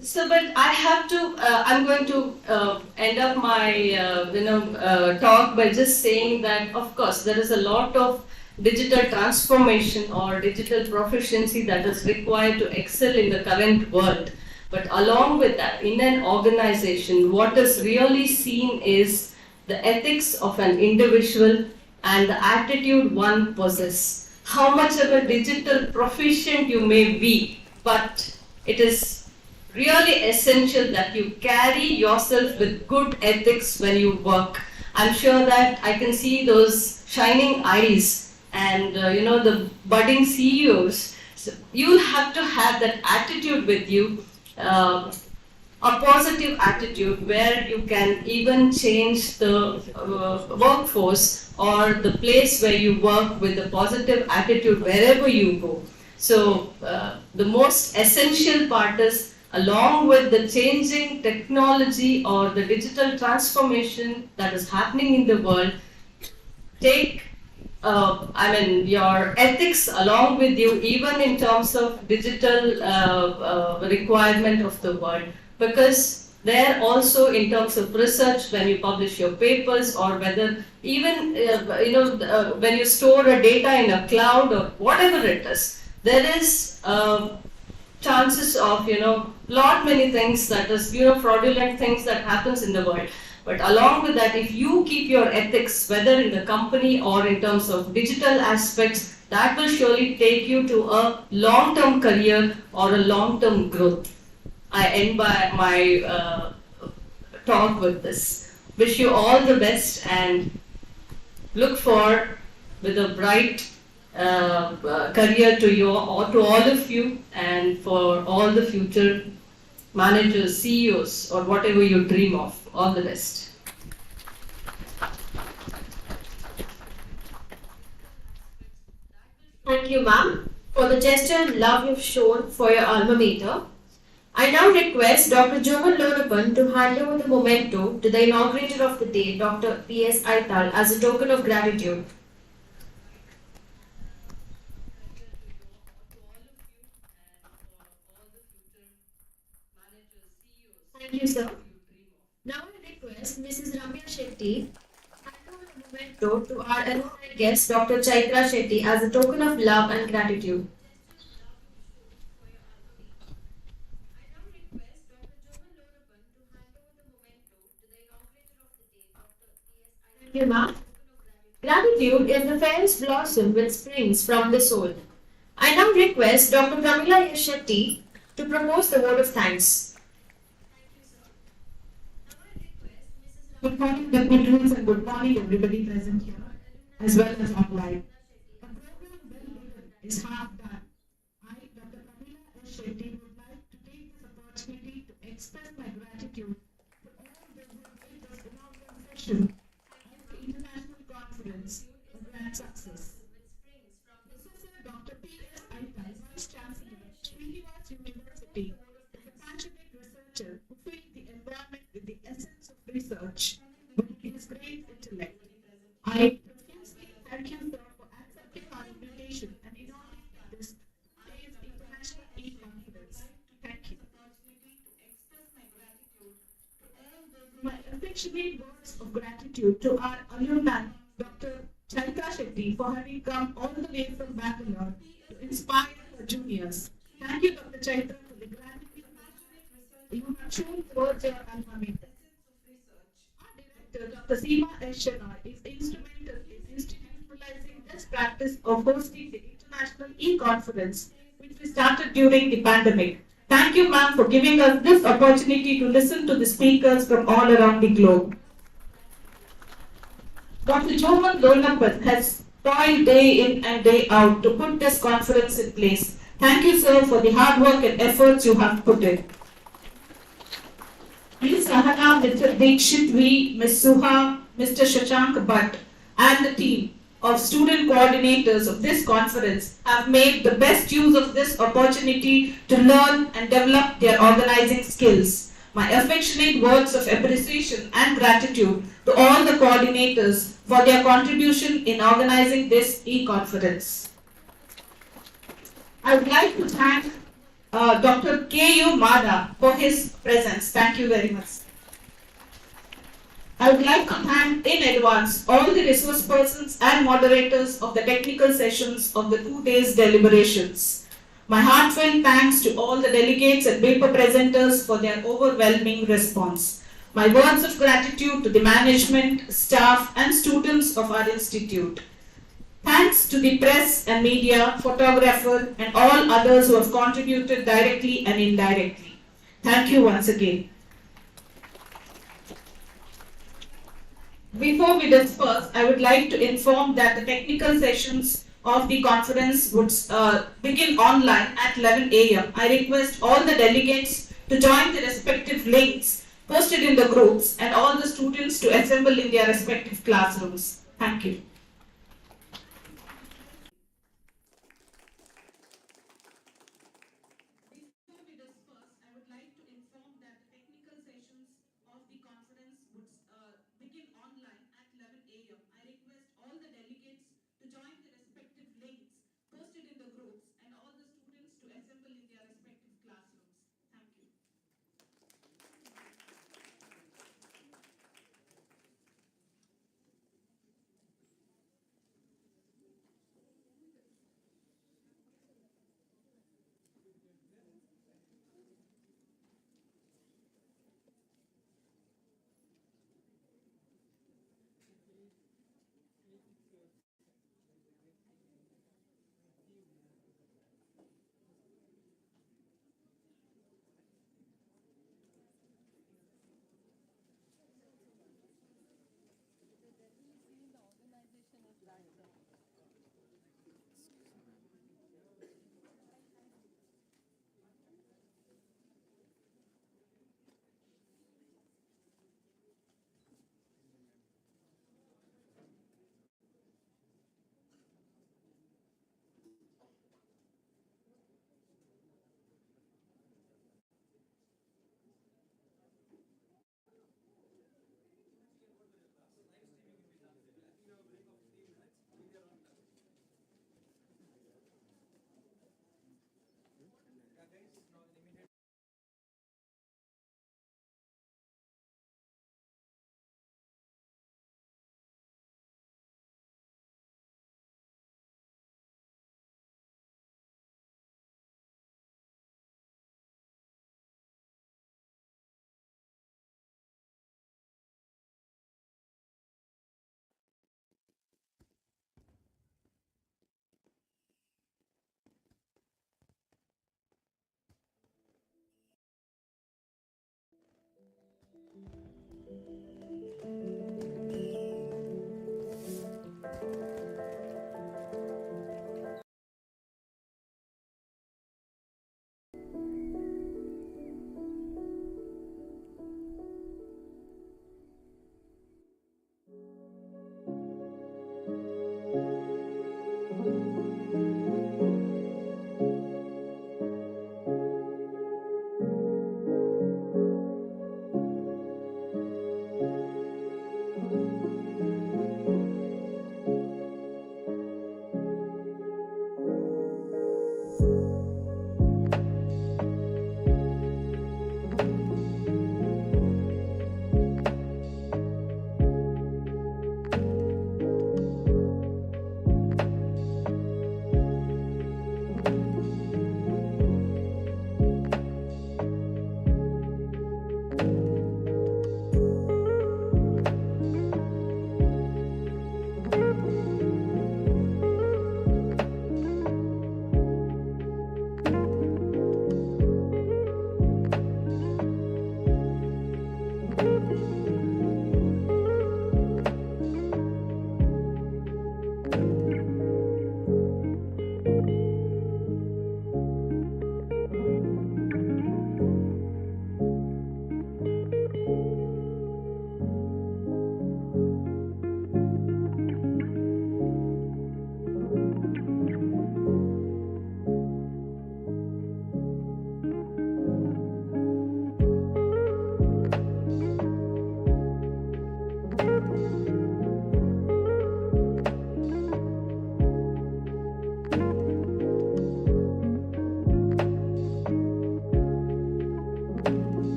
So, but I'm going to end up my, talk by just saying that, of course, there is a lot of digital transformation or digital proficiency that is required to excel in the current world. But along with that, in an organization, what is really seen is the ethics of an individual and the attitude one possesses. How much of a digital proficient you may be, but it is really essential that you carry yourself with good ethics when you work. I'm sure that I can see those shining eyes and the budding CEOs. So you'll have to have that attitude with you, a positive attitude where you can even change the workforce or the place where you work with a positive attitude wherever you go. So the most essential part is, along with the changing technology or the digital transformation that is happening in the world, take your ethics along with you, even in terms of digital requirement of the world. Because there also, in terms of research, when you publish your papers, or whether even when you store a data in a cloud or whatever it is, there is chances of lot many things that is fraudulent things that happens in the world. But along with that, if you keep your ethics, whether in the company or in terms of digital aspects, that will surely take you to a long-term career or a long-term growth. I end by my talk with this. Wish you all the best and look forward with a bright career to all of you, and for all the future managers, CEOs, or whatever you dream of. All the best. Thank you, ma'am, for the gesture and love you've shown for your alma mater. I now request Dr. Joman Lonapan to hand over the memento to the inaugurator of the day, Dr. P.S. Aital, as a token of gratitude. Thank you, sir. Now I request Mrs. Ramya Shetty to hand over the memento to our honorary guest, Dr. Chaitra Shetty, as a token of love and gratitude. Thank you, ma'am. Gratitude is the fairest blossom which springs from the soul. I now request Dr. Pramila S. Shetty to propose the word of thanks. Good morning, dignitaries, and good morning, everybody present here, as well as online. A program well given is half done. I, Dr. Pramila S. Shetty, would like to take this opportunity to express my gratitude to all those who made this inaugural session of the International Conference a grand success. Professor Dr. P.S. Aital, Vice Chancellor, Srinivas University, is a passionate researcher who filled the environment with the essence of research with his great intellect. I profusely thank you, sir, for accepting our invitation and inaugurating this today's International E-Conference. Thank you. My affectionate words of gratitude to our alumni, Dr. Chaitra Shetty, for having come all the way from Bangalore to inspire her juniors. Thank you, Dr. Chaitra, for the gratitude you have shown towards your alma mater. Our director, Dr. Seema S. Shenoy, is instrumental in institutionalizing this practice of hosting the International E-Conference, which we started during the pandemic. Thank you, ma'am, for giving us this opportunity to listen to the speakers from all around the globe. Dr. Joman Lonapan has toiled day in and day out to put this conference in place. Thank you, sir, for the hard work and efforts you have put in. Ms. Sahana, Mr. Dikshit V, Ms. Suha, Mr. Shashank Bhatt, and the team of student coordinators of this conference have made the best use of this opportunity to learn and develop their organizing skills. my affectionate words of appreciation and gratitude to all the coordinators for their contribution in organizing this e-conference. I would like to thank Dr. K.U. Mada for his presence. Thank you very much. I would like to thank in advance all the resource persons and moderators of the technical sessions of the 2 days deliberations. My heartfelt thanks to all the delegates and paper presenters for their overwhelming response. My words of gratitude to the management, staff and students of our institute. Thanks to the press and media, photographer and all others who have contributed directly and indirectly. Thank you once again. Before we disperse, I would like to inform that the technical sessions of the conference would begin online at 11 a.m. I request all the delegates to join the respective links posted in the groups and all the students to assemble in their respective classrooms. Thank you. Before we disperse, I would like to inform that the technical sessions of the conference would begin online at 11 a.m. I request all the delegates to join the respective links posted in the groups and all the students to assemble in their respective classrooms. Thank you.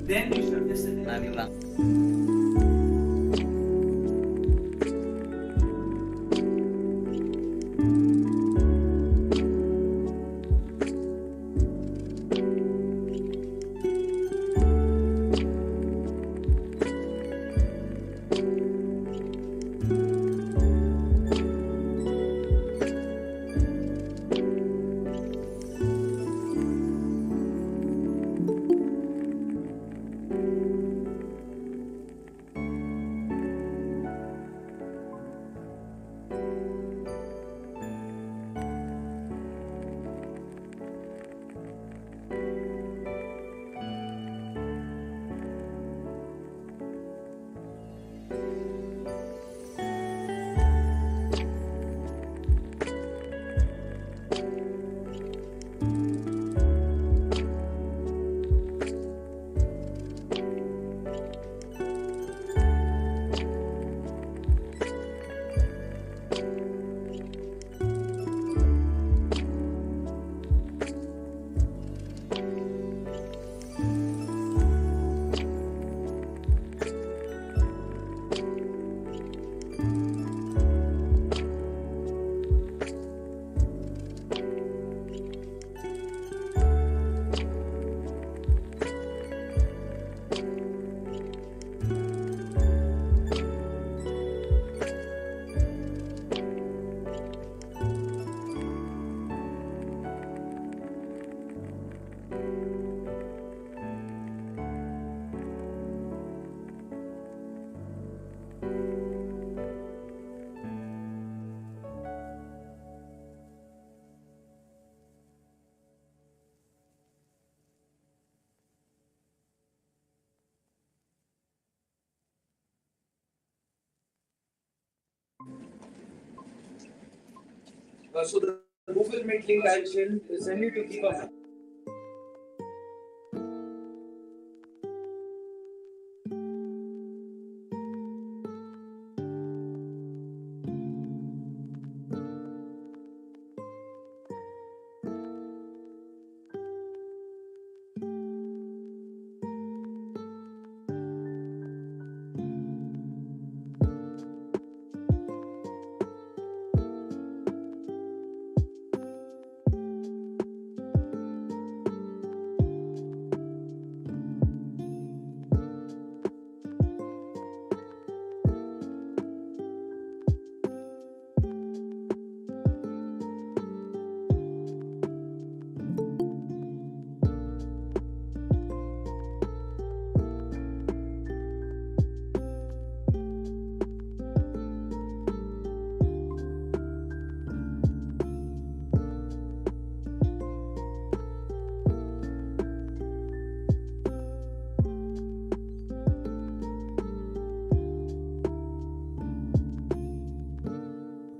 Then you should listen. So the Google Meet link I will send you to keep up.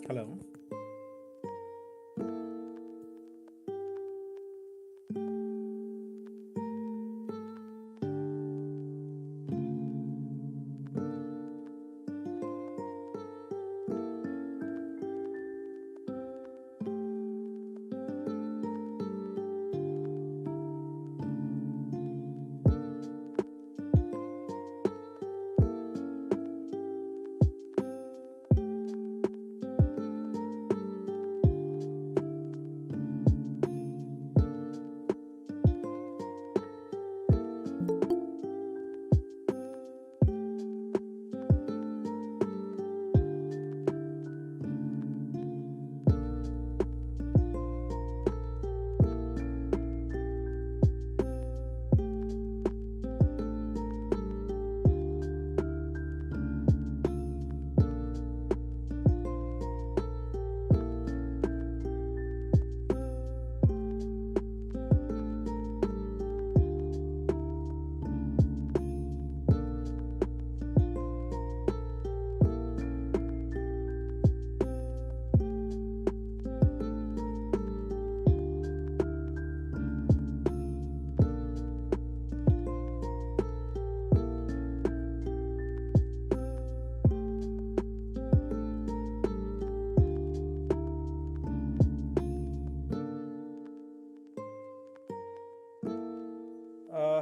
Hello.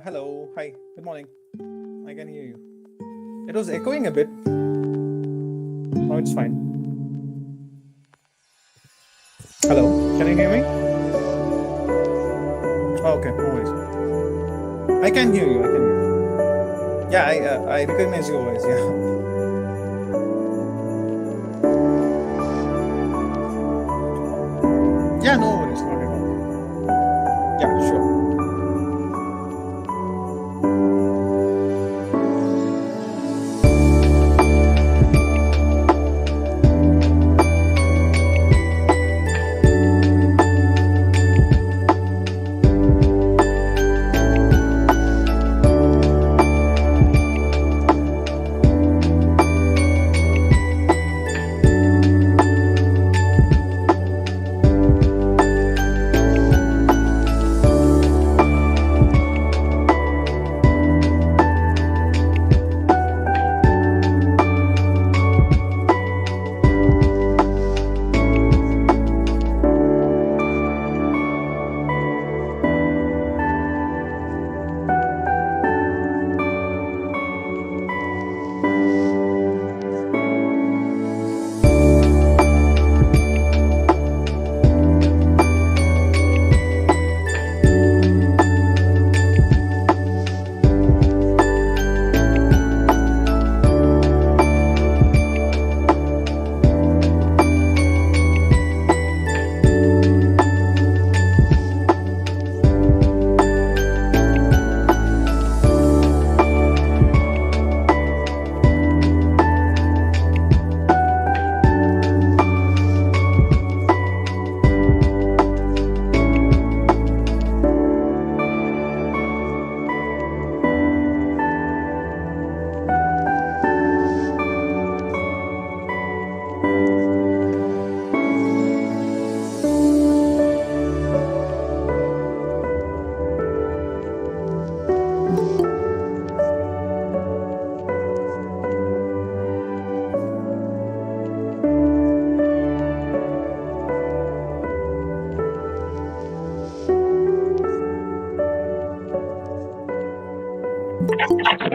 Hello. Hi. Good morning. I can hear you. It was echoing a bit. Now it's fine. Hello. Can you hear me? Oh, okay. No worries. I can hear you. I can hear you. Yeah, I recognize your voice. Yeah. Yeah, no worries. Not at all. Yeah, sure.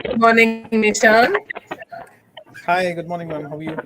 Good morning, Nishan. Hi. Good morning, ma'am. How are you?